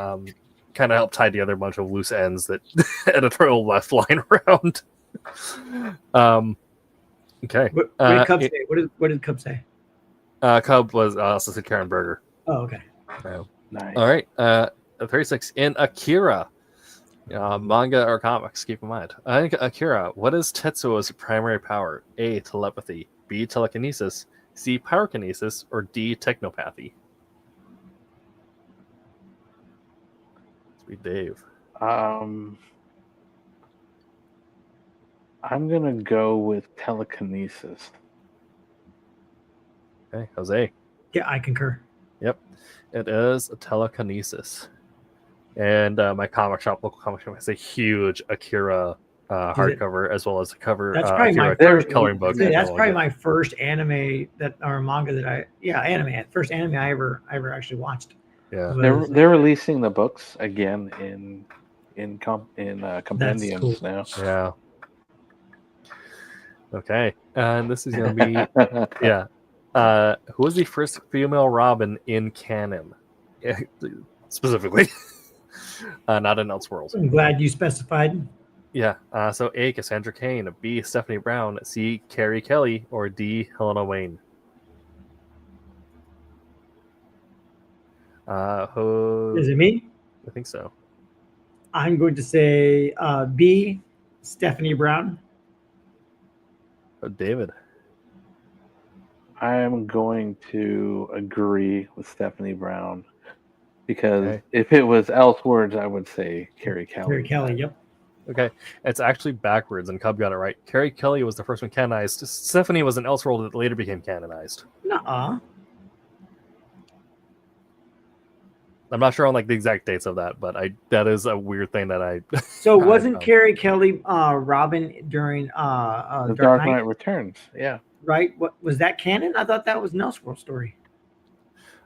kind of help tie together a bunch of loose ends that editorial left lying around. Okay. What did Cub say? What did Cub say? Cub was also said Karen Berger. Oh, okay. Nice. All right. 36 in Akira. Manga or comics, keep in mind. I think Akira, what is Tetsuo's primary power? A. Telepathy. B. Telekinesis. C. Pyrokinesis. Or D. Technopathy? Sweet Dave. I'm gonna go with telekinesis. Okay, Jose. Yeah, I concur. Yep. It is telekinesis. And my local comic shop has a huge Akira hardcover as well as a cover That's probably my Akira first coloring book. That's as probably well. my first anime or manga that first anime I ever actually watched. Yeah. They're releasing the books again in compendiums cool. now. Yeah. Okay. And this is going to be yeah. Who was the first female Robin in canon? Specifically. Not in Elseworlds. I'm glad you specified. Yeah. So A. Cassandra Cain, B. Stephanie Brown, C. Carrie Kelly, or D. Helena Wayne. Who? Is it me? I think so. I'm going to say B. Stephanie Brown. Oh, David. I'm going to agree with Stephanie Brown because Okay. if it was Elseworlds, I would say Carrie Kelly. Carrie Kelly. Yep. Okay, it's actually backwards, and Cub got it right. Carrie Kelly was the first one canonized. Stephanie was an Elseworld that later became canonized. Nuh-uh. I'm not sure on like the exact dates of that, but that is a weird thing that I. So I wasn't found. Carrie Kelly Robin during The Dark Knight? Returns. Yeah. Right? What was that canon? I thought that was an Elseworld story.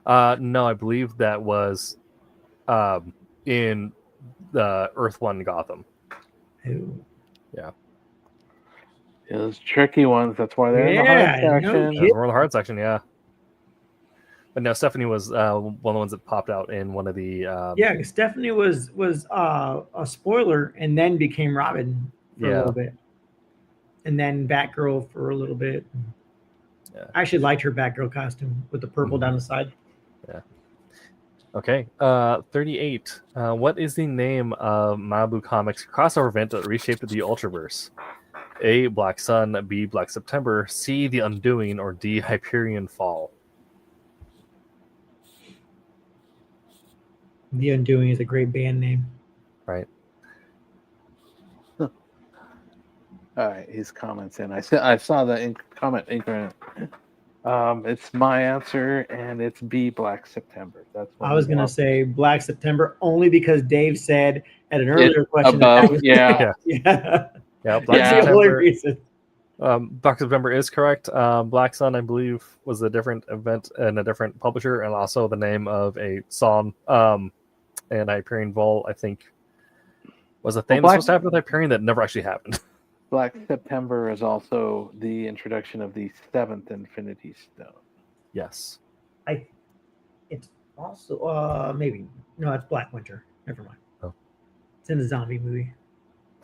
No, I believe that was in the Earth One Gotham. Ooh. Those tricky ones. That's why they're in the Yeah, hard no section. kidding. That's more of the hard section, yeah. But no, Stephanie was one of the ones that popped out in one of the. Yeah, 'cause Stephanie was a spoiler and then became Robin for a little bit, and then Batgirl for a little bit. Yeah. I actually liked her Batgirl costume with the purple down the side. Yeah. Okay. 38. What is the name of Malibu Comics crossover event that reshaped the Ultraverse? A. Black Sun. B. Black September. C. The Undoing. Or D. Hyperion Fall. The Undoing is a great band name. Right. All right, his comments in. I saw the comment increment. It's my answer, and it's B. Black September. That's what I was gonna say Black September only because Dave said at an earlier question above. that was Yeah. yeah. Yeah. Black That's the only September. reason. Black September is correct. Black Sun, I believe, was a different event and a different publisher, and also the name of a song. And Hyperion Vol, I think, was a thing that's supposed to happen with Hyperion that never actually happened. Black September is also the introduction of the 7th Infinity Stone. Yes. It's also maybe no, it's Black Winter. Never mind. Oh. It's in a zombie movie.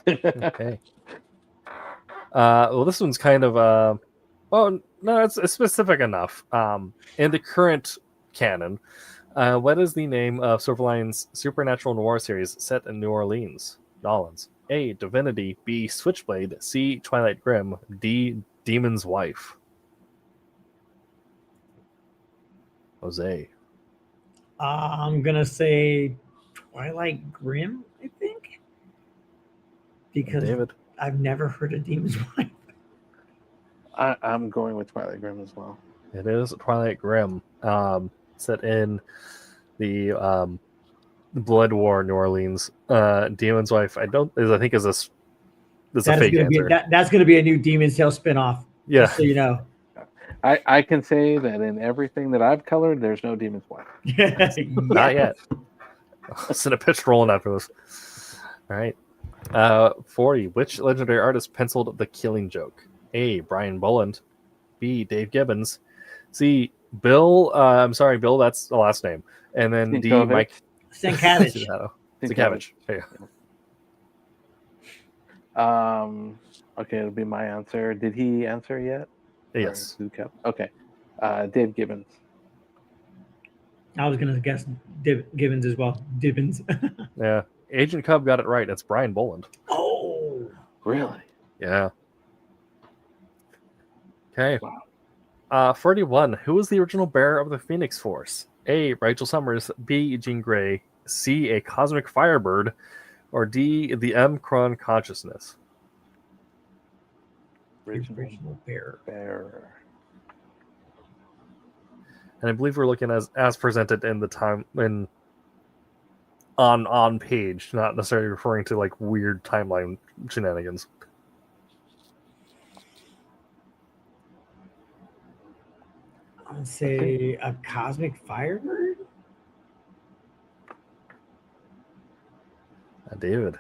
Okay. Well, this one's kind of well, no, it's specific enough. In the current canon, what is the name of Silverline's supernatural noir series set in New Orleans? A. Divinity. B. Switchblade. C. Twilight Grim. D. Demon's Wife. Jose. I'm gonna say Twilight Grim, I think, because David. I've never heard of Demon's Wife. I'm going with Twilight Grim as well. It is Twilight Grim. Set in the Blood War, New Orleans. Demon's Wife. I think is a fake answer. That's gonna be a new Demon's Tale spinoff. Yeah. So you know. I can say that in everything that I've colored, there's no Demon's Wife. Not yet. I'll send a pitch rolling after this. All right. 40. Which legendary artist penciled The Killing Joke? A. Brian Boland. B. Dave Gibbons. C. Bill. I'm sorry, Bill. That's the last name. And then D. Sinkovich. Mike Sienkiewicz. Sienkiewicz. Okay, it'll be my answer. Did he answer yet? Yes. Or who kept? Okay. Dave Gibbons. I was gonna guess Gibbons as well. Dibbins. Yeah. Agent Cub got it right. It's Brian Boland. Oh, Really? Yeah. Okay. Wow. 41. Who was the original bearer of the Phoenix Force? A. Rachel Summers. B. Jean Grey. C. A cosmic firebird. Or D. The M. Cron consciousness. original bear. Bearer. And I believe we're looking as presented in the time in on page, not necessarily referring to like weird timeline shenanigans. I'm gonna say a cosmic firebird. David.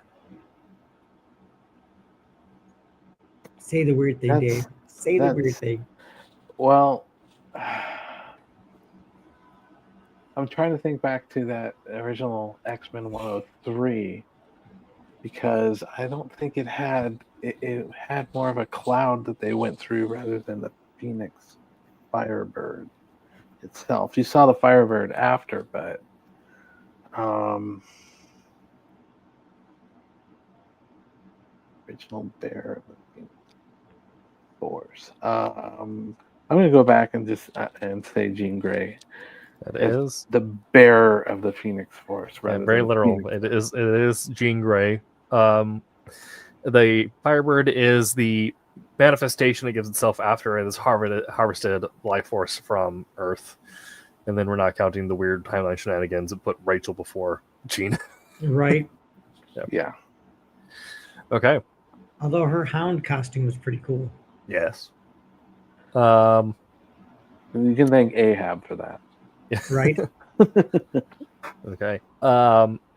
Say the weird thing, That's- Dave. Say the that's- weird thing. Well, I'm trying to think back to that original X-Men 103 because I don't think it had more of a cloud that they went through rather than the Phoenix Firebird itself. You saw the Firebird after, but original bear of the Phoenix Force. I'm going to go back and just and say Jean Grey. That is the bearer of the Phoenix Force, yeah, rather very than literal. Phoenix. It is Jean Grey. The Firebird is the manifestation that gives itself after it has harvested life force from Earth. And then we're not counting the weird timeline shenanigans that put Rachel before Jean. Right. Yeah. Okay. Although her hound costume was pretty cool. Yes. You can thank Ahab for that. Right. Okay.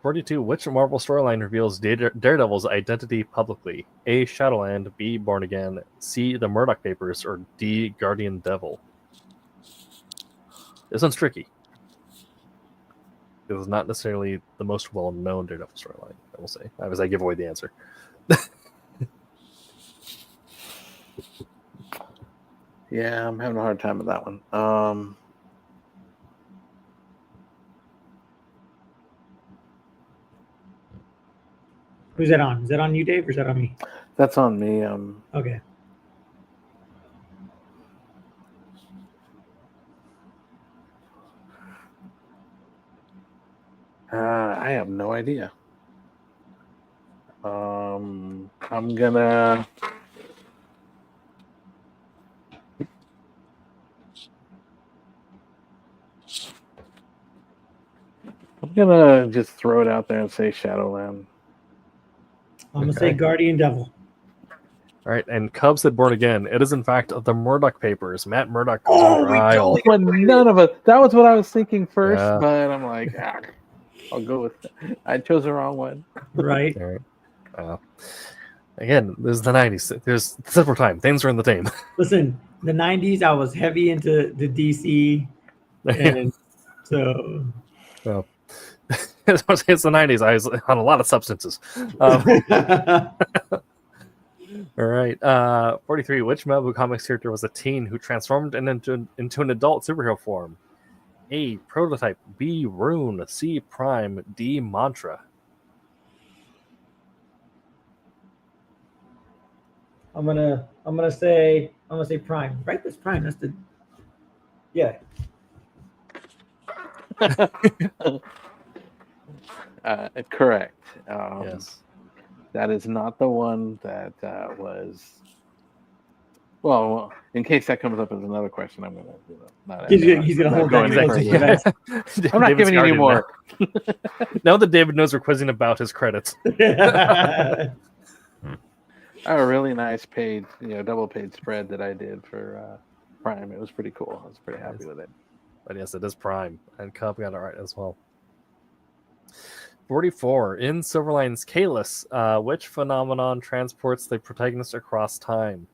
42. Which Marvel storyline reveals Daredevil's identity publicly? A. Shadowland. B. Born Again. C. The Murdoch Papers. Or D. Guardian Devil. This one's tricky. It was not necessarily the most well-known Daredevil storyline, I will say, as I give away the answer. Yeah, I'm having a hard time with that one. Who's that on? Is that on you, Dave, or is that on me? That's on me. Okay. I have no idea. I'm gonna. Just throw it out there and say Shadowland. I'm gonna say Guardian Devil. All right, and Cub said Born Again. It is, in fact, the Murdoch Papers. Matt Murdoch goes on trial. When none of it. That was what I was thinking first, Yeah. but I'm like, I'll go with it. I chose the wrong one. Right. All right. Again, this is the 90s. There's several time. Things are in the team. Listen, the 90s, I was heavy into the DC, and so. Well, it's the 90s. I was on a lot of substances. All right. 43. Which Malibu Comics character was a teen who transformed into an adult superhero form? A. Prototype. B. Rune. C. Prime. D. Mantra. I'm gonna say Prime. Right? That's Prime. That's the. Yeah. Correct. Yes. That is not the one that was. Well, in case that comes up as another question, I'm gonna. He's gonna hold that any close further. to the I'm not giving you any more. Now that David knows we're quizzing about his credits. I have a really nice page, double page spread that I did for Prime. It was pretty cool. I was pretty happy with it. But yes, it is Prime, and Cub got it right as well. 44. In Silverline's Kalis, which phenomenon transports the protagonist across time?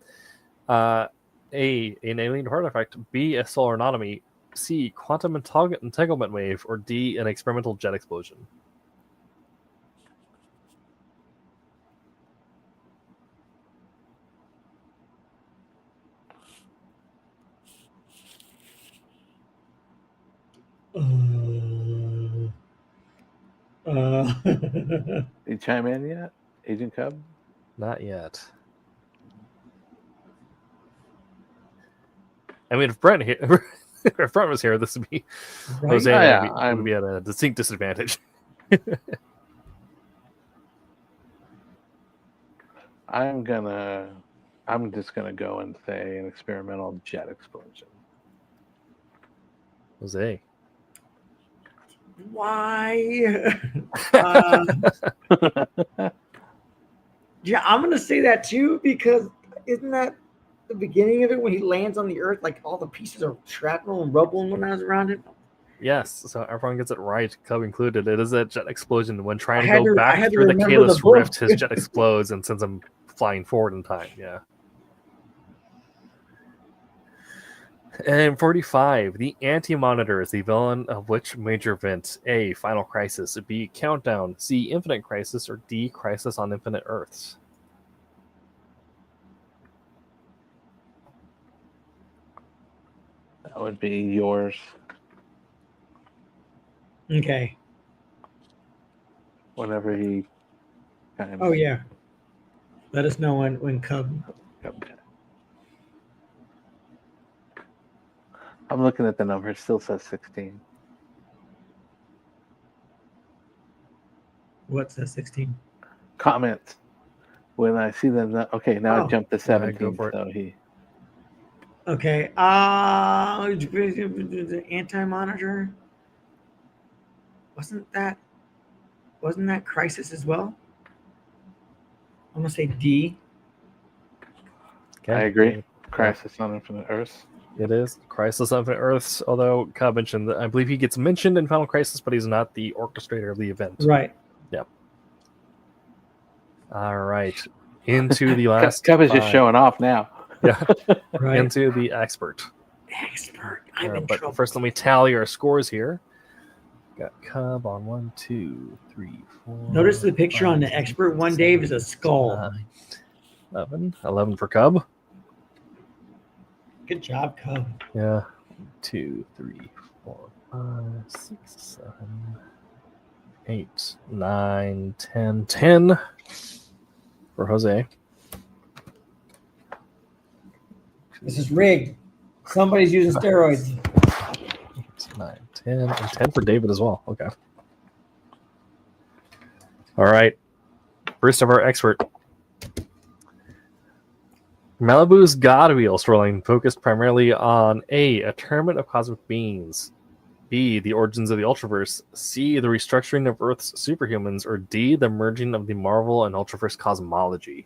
A. An alien artifact. B. A solar anomaly. C. Quantum entanglement wave. Or D. An experimental jet explosion. Did you chime in yet, Agent Cub? Not yet. I mean, if Brent here, if Brent was here, this would be Right? Jose. Oh, and yeah, I would be at a distinct disadvantage. I'm just gonna go and say an experimental jet explosion. Jose. Why? Yeah, I'm gonna say that too because isn't that the beginning of it when he lands on the earth? Like all the pieces of shrapnel and rubble and whatnot around it. Yes, so everyone gets it right, Cub included. It is a jet explosion. When trying I to had go to- I back had to through the remember the Kalos book. Rift, his jet explodes and sends him flying forward in time. Yeah. And 45. The Anti-Monitor is the villain of which major event? A. Final Crisis. B. Countdown. C. Infinite Crisis. Or D. Crisis on Infinite Earths. That would be yours. Okay. Whenever he kind of. Oh yeah. Let us know when Cub. Okay. I'm looking at the number. It still says 16. What's that? 16. Comments. When I see them, okay, now Oh. it jumped to Yeah, go 17. for it. So he. Okay. The anti-monitor. Wasn't that Crisis as well? I'm gonna say D. Okay. I agree. Crisis on Infinite Earths. It is Crisis on Infinite Earths. Although Cub mentioned that I believe he gets mentioned in Final Crisis, but he's not the orchestrator of the event. Right. All right. Into the last. Cub is just 5. showing off now. Yeah. Right. Into the expert. Expert. I'm in But trouble. first, let me tally our scores here. Got Cub on 1, 2, 3, 4. Notice the picture on the 5, expert one, 6, Dave, is a 7, skull. 9, 11. 11 for Cub. Good job, Cub. Yeah. 1, 2, 3, 4, 5, 6, 7, 8, 9, 10. 10 for Jose. This is rigged. Somebody's using steroids. 8, 9, 10. And 10 for David as well. Okay. All right. First of our expert. Malibu's God Wheel storyline focused primarily on A. A tournament of cosmic beings. B. The origins of the Ultraverse. C. The restructuring of Earth's superhumans. Or D. The merging of the Marvel and Ultraverse cosmology.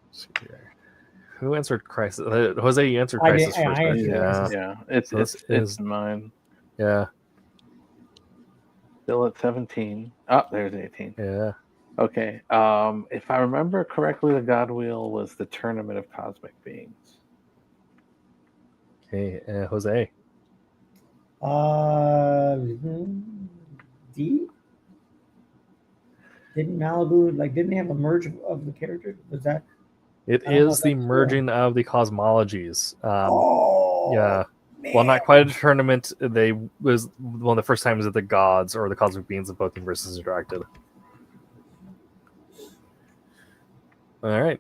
Let's see here. Who answered Crisis? Jose, you answered I did- Crisis I first, right? answered Yeah. Crisis. Yeah, it's So this it's is- mine. Yeah. Still at 17. Oh, there's 18. Yeah. Okay. If I remember correctly, the God Wheel was the tournament of cosmic beings. Okay. Jose. D. Didn't Malibu didn't they have a merge of the characters? Was that? It I don't know is if the that's merging of the cosmologies. Yeah. Man. Well, not quite a tournament. They was one of the first times that the gods or the cosmic beings of both universes interacted. All right.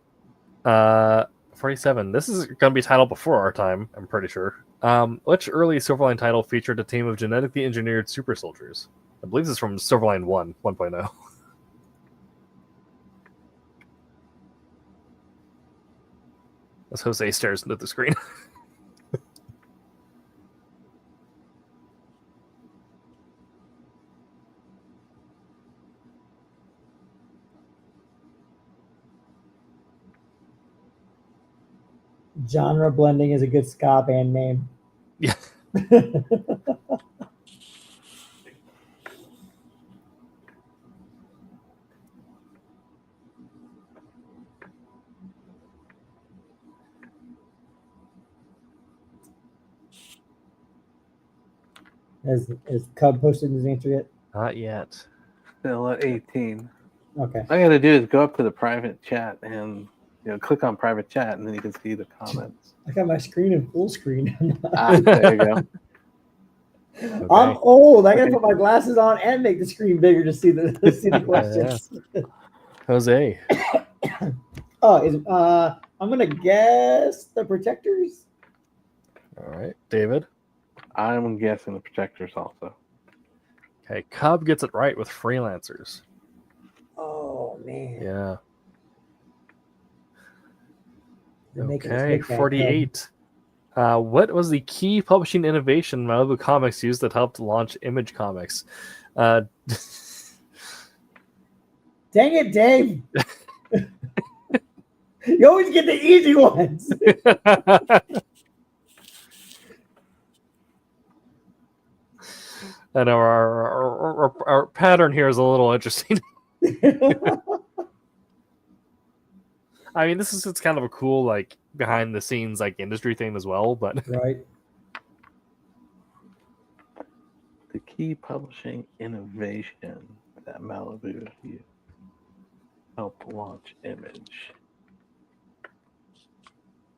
47. This is going to be titled before our time, I'm pretty sure. Which early Silverline title featured a team of genetically engineered super soldiers? I believe this is from Silverline 1, 1.0. As Jose stares into the screen. Genre blending is a good ska band name. Yeah. Has Cub posted his answer yet? Not yet. Still at 18. Okay. All you gotta do is go up to the private chat and click on private chat, and then you can see the comments. I got my screen in full screen. There you go. I'm old. I gotta put my glasses on and make the screen bigger to see the questions. Jose. I'm gonna guess the protectors. All right, David. I'm guessing the protectors also. Okay, Cobb gets it right with freelancers. Oh man. Yeah. They're making us Okay, look bad, 48. What was the key publishing innovation Malibu Comics used that helped launch Image Comics? Dang it, Dave! You always get the easy ones. I know our pattern here is a little interesting. I mean, it's kind of a cool like behind the scenes like industry thing as well, but Right. The key publishing innovation that Malibu helped launch Image.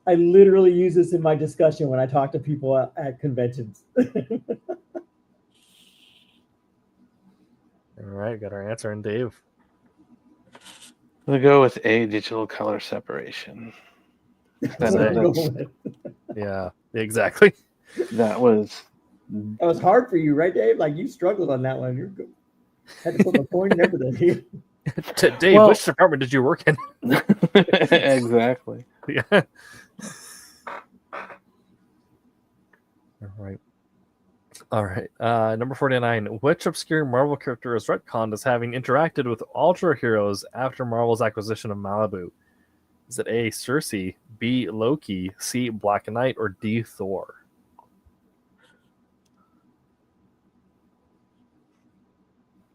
I literally use this in my discussion when I talk to people at conventions. all right, got our answer. And Dave. I'm gonna go with A, digital color separation. Yeah, exactly. That was hard for you, right, Dave? Like you struggled on that one. You had to put a point and everything. Dave, which department did you work in? Exactly. Yeah. All right. Number 49. Which obscure Marvel character is retconned as having interacted with Ultra Heroes after Marvel's acquisition of Malibu? Is it A, Cersei, B, Loki, C, Black Knight, or D, Thor?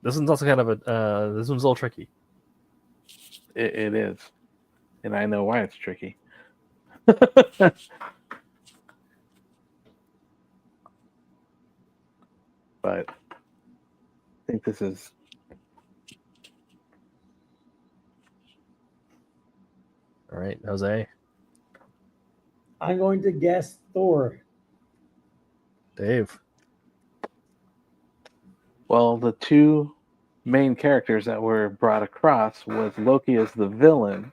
This one's also kind of this one's a little tricky. It is. And I know why it's tricky. But I think this is all right, Jose. I'm going to guess Thor. Dave. Well, the two main characters that were brought across was Loki as the villain,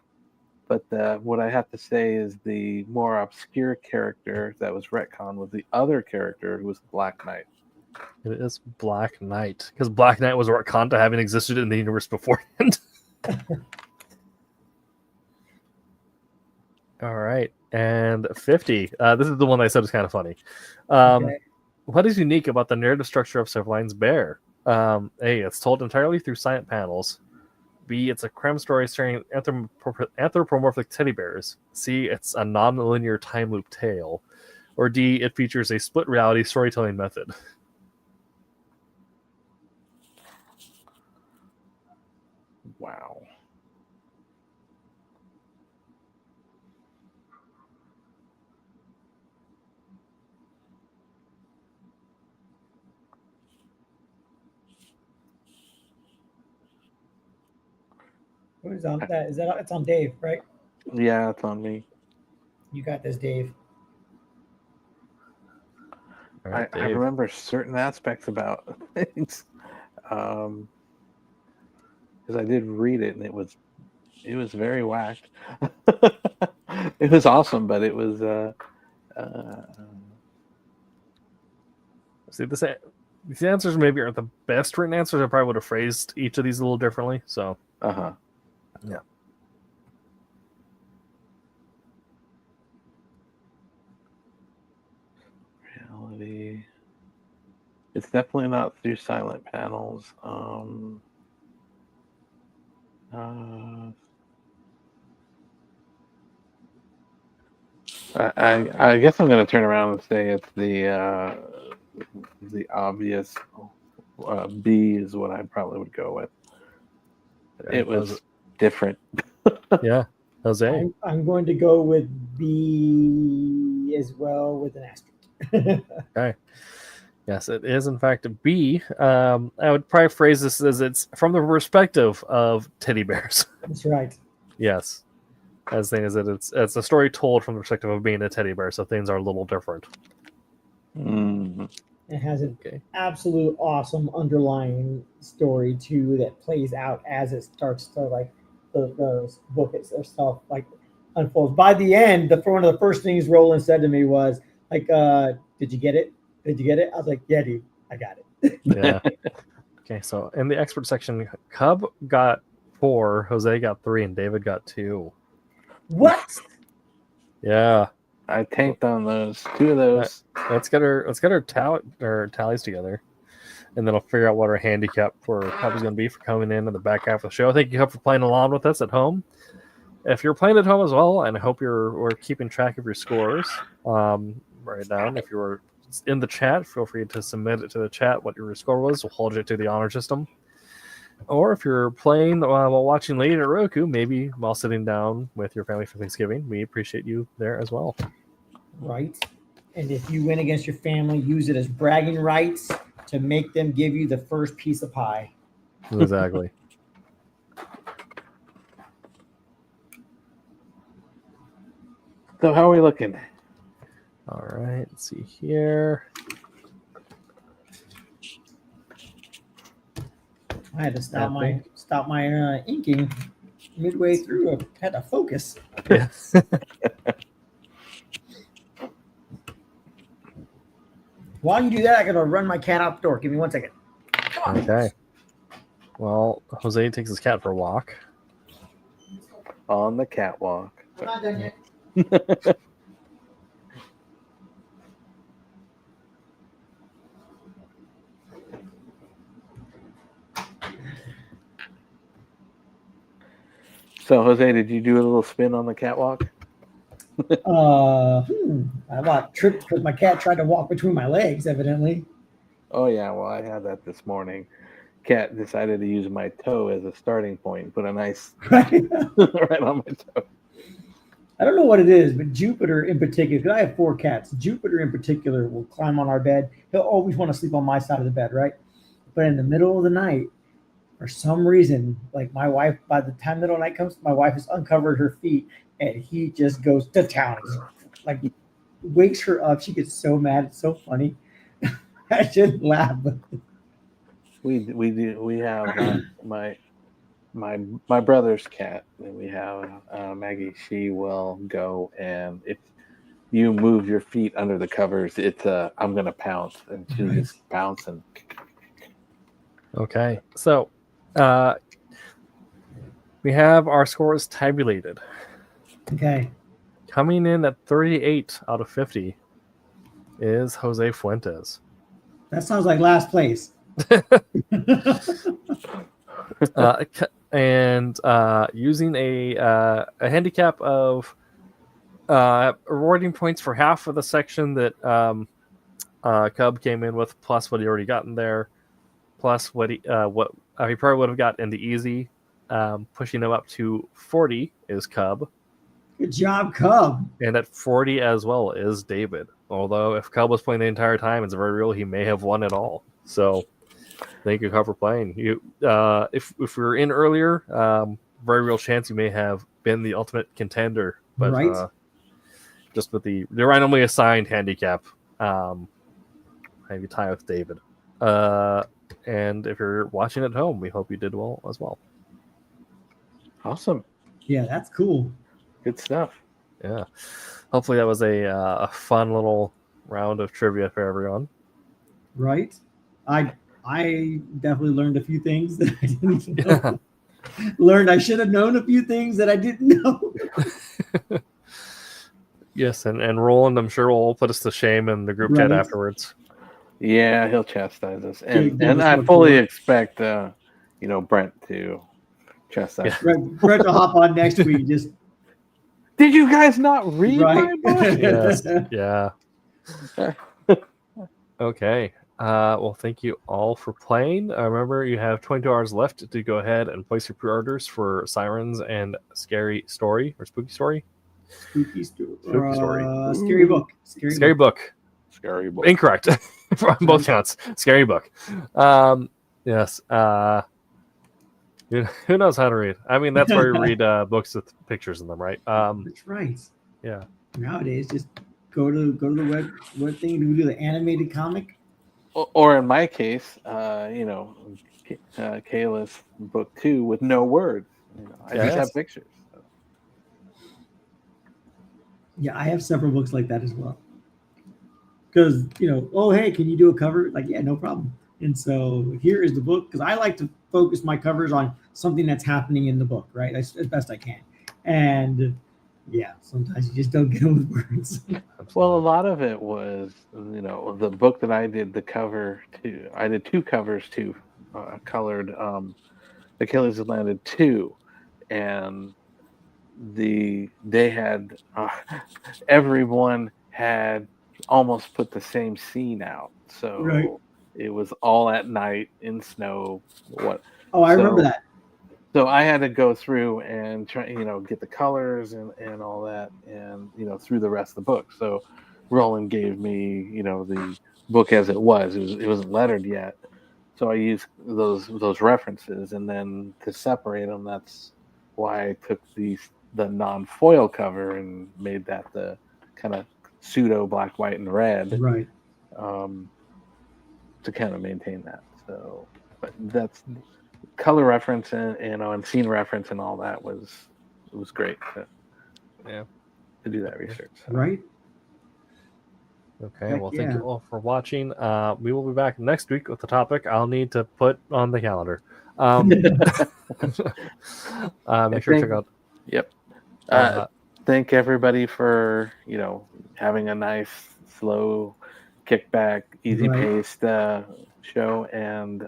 but what I have to say is the more obscure character that was retconned was the other character who was Black Knight. It is Black Knight, because Black Knight was retconned to having existed in the universe beforehand. All right, and 50. This is the one I said was kind of funny. Okay. What is unique about the narrative structure of Silverline's Bear? A, it's told entirely through silent panels. B, it's a crime story starring anthropomorphic teddy bears. C, it's a non-linear time loop tale. Or D, it features a split reality storytelling method. Wow. What is on that? It's on Dave, right? Yeah, it's on me. You got this, Dave. All right, I remember certain aspects about things. Because I did read it and it was very whacked. It was awesome, but it was See, these answers maybe aren't the best written answers. I probably would have phrased each of these a little differently. So, yeah. Reality. It's definitely not through silent panels. I guess I'm going to turn around and say it's the obvious B is what I probably would go with. It was different. Yeah, Jose. I'm going to go with B as well with an asterisk. Okay. Yes, it is in fact a B. I would probably phrase this as it's from the perspective of teddy bears. That's right. Yes. As thing is that it's a story told from the perspective of being a teddy bear, so things are a little different. Mm. It has an Okay. absolute awesome underlying story too that plays out as it starts to like the book itself like unfolds. By the end, one of the first things Roland said to me was like, "Did you get it? Did you get it?" I was like, "Yeah, dude, I got it." Yeah. Okay, so in the expert section, Cub got 4, Jose got 3, and David got 2. What? Yeah. I tanked on those. 2 of those. Let's get our tallies together, and then I'll figure out what our handicap for Cub is going to be for coming in the back half of the show. Thank you, Cub, for playing along with us at home. If you're playing at home as well, and I hope we're keeping track of your scores, write it down. If you were in the chat, feel free to submit it to the chat what your score was. We'll hold it to the honor system. Or if you're playing while watching late at Roku, maybe while sitting down with your family for Thanksgiving, we appreciate you there as well. Right. And if you win against your family, use it as bragging rights to make them give you the first piece of pie. Exactly. So how are we looking? All right, let's see here. I had to stop my inking midway through. I had to focus. Yeah. While you do that, I gotta run my cat out the door. Give me 1 second. Okay. Well, Jose takes his cat for a walk. On the catwalk. I'm not done yet. So Jose, did you do a little spin on the catwalk? I about tripped because my cat tried to walk between my legs, evidently. Oh yeah, well I had that this morning. Cat decided to use my toe as a starting point, put a nice Right? right on my toe. I don't know what it is, but Jupiter in particular, because I have 4 cats, Jupiter in particular will climb on our bed. He'll always want to sleep on my side of the bed, right? But in the middle of the night, for some reason, like my wife, by the time middle of the night comes, my wife has uncovered her feet and he just goes to town. He's like wakes her up. She gets so mad. It's so funny. I shouldn't laugh, but We have my brother's cat that we have, Maggie. She will go, and if you move your feet under the covers, it's I'm gonna pounce, and she'll just pounce and. Okay, so we have our scores tabulated. okay. Coming in at 38 out of 50 is Jose Fuentes. That sounds like last place. And using a handicap of rewarding points for half of the section that Cub came in with, plus what he already got in there, plus what he probably would have got in the easy, pushing him up to 40 is Cub. Good job, Cub. And at 40 as well is David. Although if Cub was playing the entire time, it's very real he may have won it all. So thank you, Cub, for playing. You, if we were in earlier, very real chance you may have been the ultimate contender. But Right. Just with the randomly assigned handicap, have you tie with David. And if you're watching at home, we hope you did well as well. Awesome, Yeah, that's cool. good stuff. Yeah. Hopefully that was a fun little round of trivia for everyone. Right. I definitely learned a few things that I didn't know. Learned I should have known a few things that I didn't know. Yes, and Roland, I'm sure, will put us to shame in the group chat Right. afterwards. Yeah, he'll chastise us, and Give us I what fully for. expect Brent to chastise. Yeah. us. Brett to hop on next week. Just Did you guys not read right. my book? Yes. Yeah. Okay. Well, thank you all for playing. Remember, you have 22 hours left to go ahead and place your pre-orders for Sirens and Scary Story or Spooky Story. Spooky story. Spooky story. Scary book. Scary book. Scary book. Incorrect. On both counts. Scary book. Yes. Who knows how to read? I mean, that's where you read books with pictures in them, right? That's right. Yeah. Nowadays, just go to the web thing to do the animated comic. Or in my case, Kayla's book 2 with no words. I just have pictures. So. Yeah, I have several books like that as well. Because, oh, hey, can you do a cover? Like, yeah, no problem. And so here is the book, because I like to focus my covers on something that's happening in the book, right? As best I can. And yeah, sometimes you just don't get them with words. Well, a lot of it was, the book that I did the cover to. I did 2 covers to colored Achilles Landed 2, and they had everyone had almost put the same scene out, so Right. it was all at night in snow. Oh, I remember that. So I had to go through and try, get the colors and all that, and through the rest of the book. So Roland gave me, the book as it was. It wasn't lettered yet, so I used those references, and then to separate them, that's why I took the non-foil cover and made that the kind of pseudo black, white, and red, right? To kind of maintain that. So, but that's color reference and scene reference and all that was great to do that research. So. Right. Okay, well, thank you all for watching. We will be back next week with the topic I'll need to put on the calendar. Make sure to check out. Yep. Thank everybody for having a nice, slow, kickback, easy-paced show, and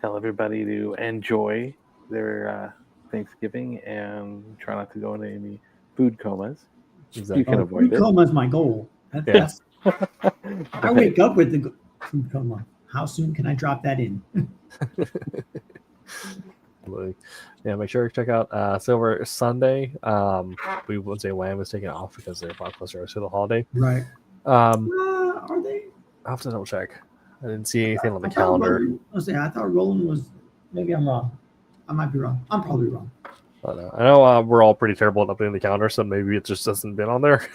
tell everybody to enjoy their Thanksgiving and try not to go into any food comas. Exactly. You can avoid it. Food coma is my goal. That's I wake up with the food coma. How soon can I drop that in? Yeah, make sure to check out Silver Sunday. We won't say Wham is taking off because they're about closer to the holiday. Right. Are they? I'll have to double check. I didn't see anything on the calendar. I thought Roland was. Maybe I'm wrong. I might be wrong. I'm probably wrong. I know we're all pretty terrible at updating the calendar, so maybe it just hasn't been on there.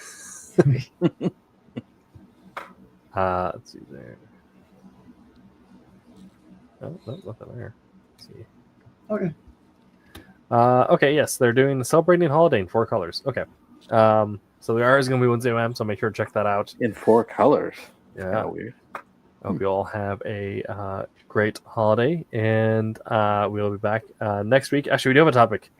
Let's see there. No, nothing there. Let's see. Okay. Okay, yes, they're doing Celebrating Holiday in 4 colors. Okay. So the art is going to be Wednesday, ma'am, so make sure to check that out. In 4 colors. Yeah. Weird. I hope you all have a great holiday, and we'll be back next week. Actually, we do have a topic.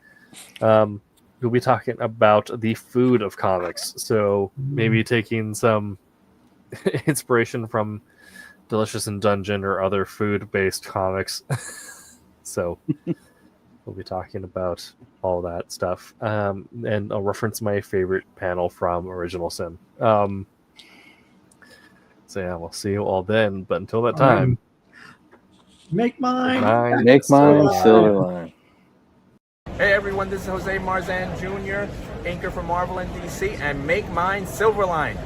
We'll be talking about the food of comics, so maybe taking some inspiration from Delicious in Dungeon or other food-based comics. So we'll be talking about all that stuff, and I'll reference my favorite panel from Original Sin. So yeah, we'll see you all then. But until that time, make mine Silverline. Hey everyone, this is Jose Marzan Jr., anchor for Marvel and DC, and make mine Silverline.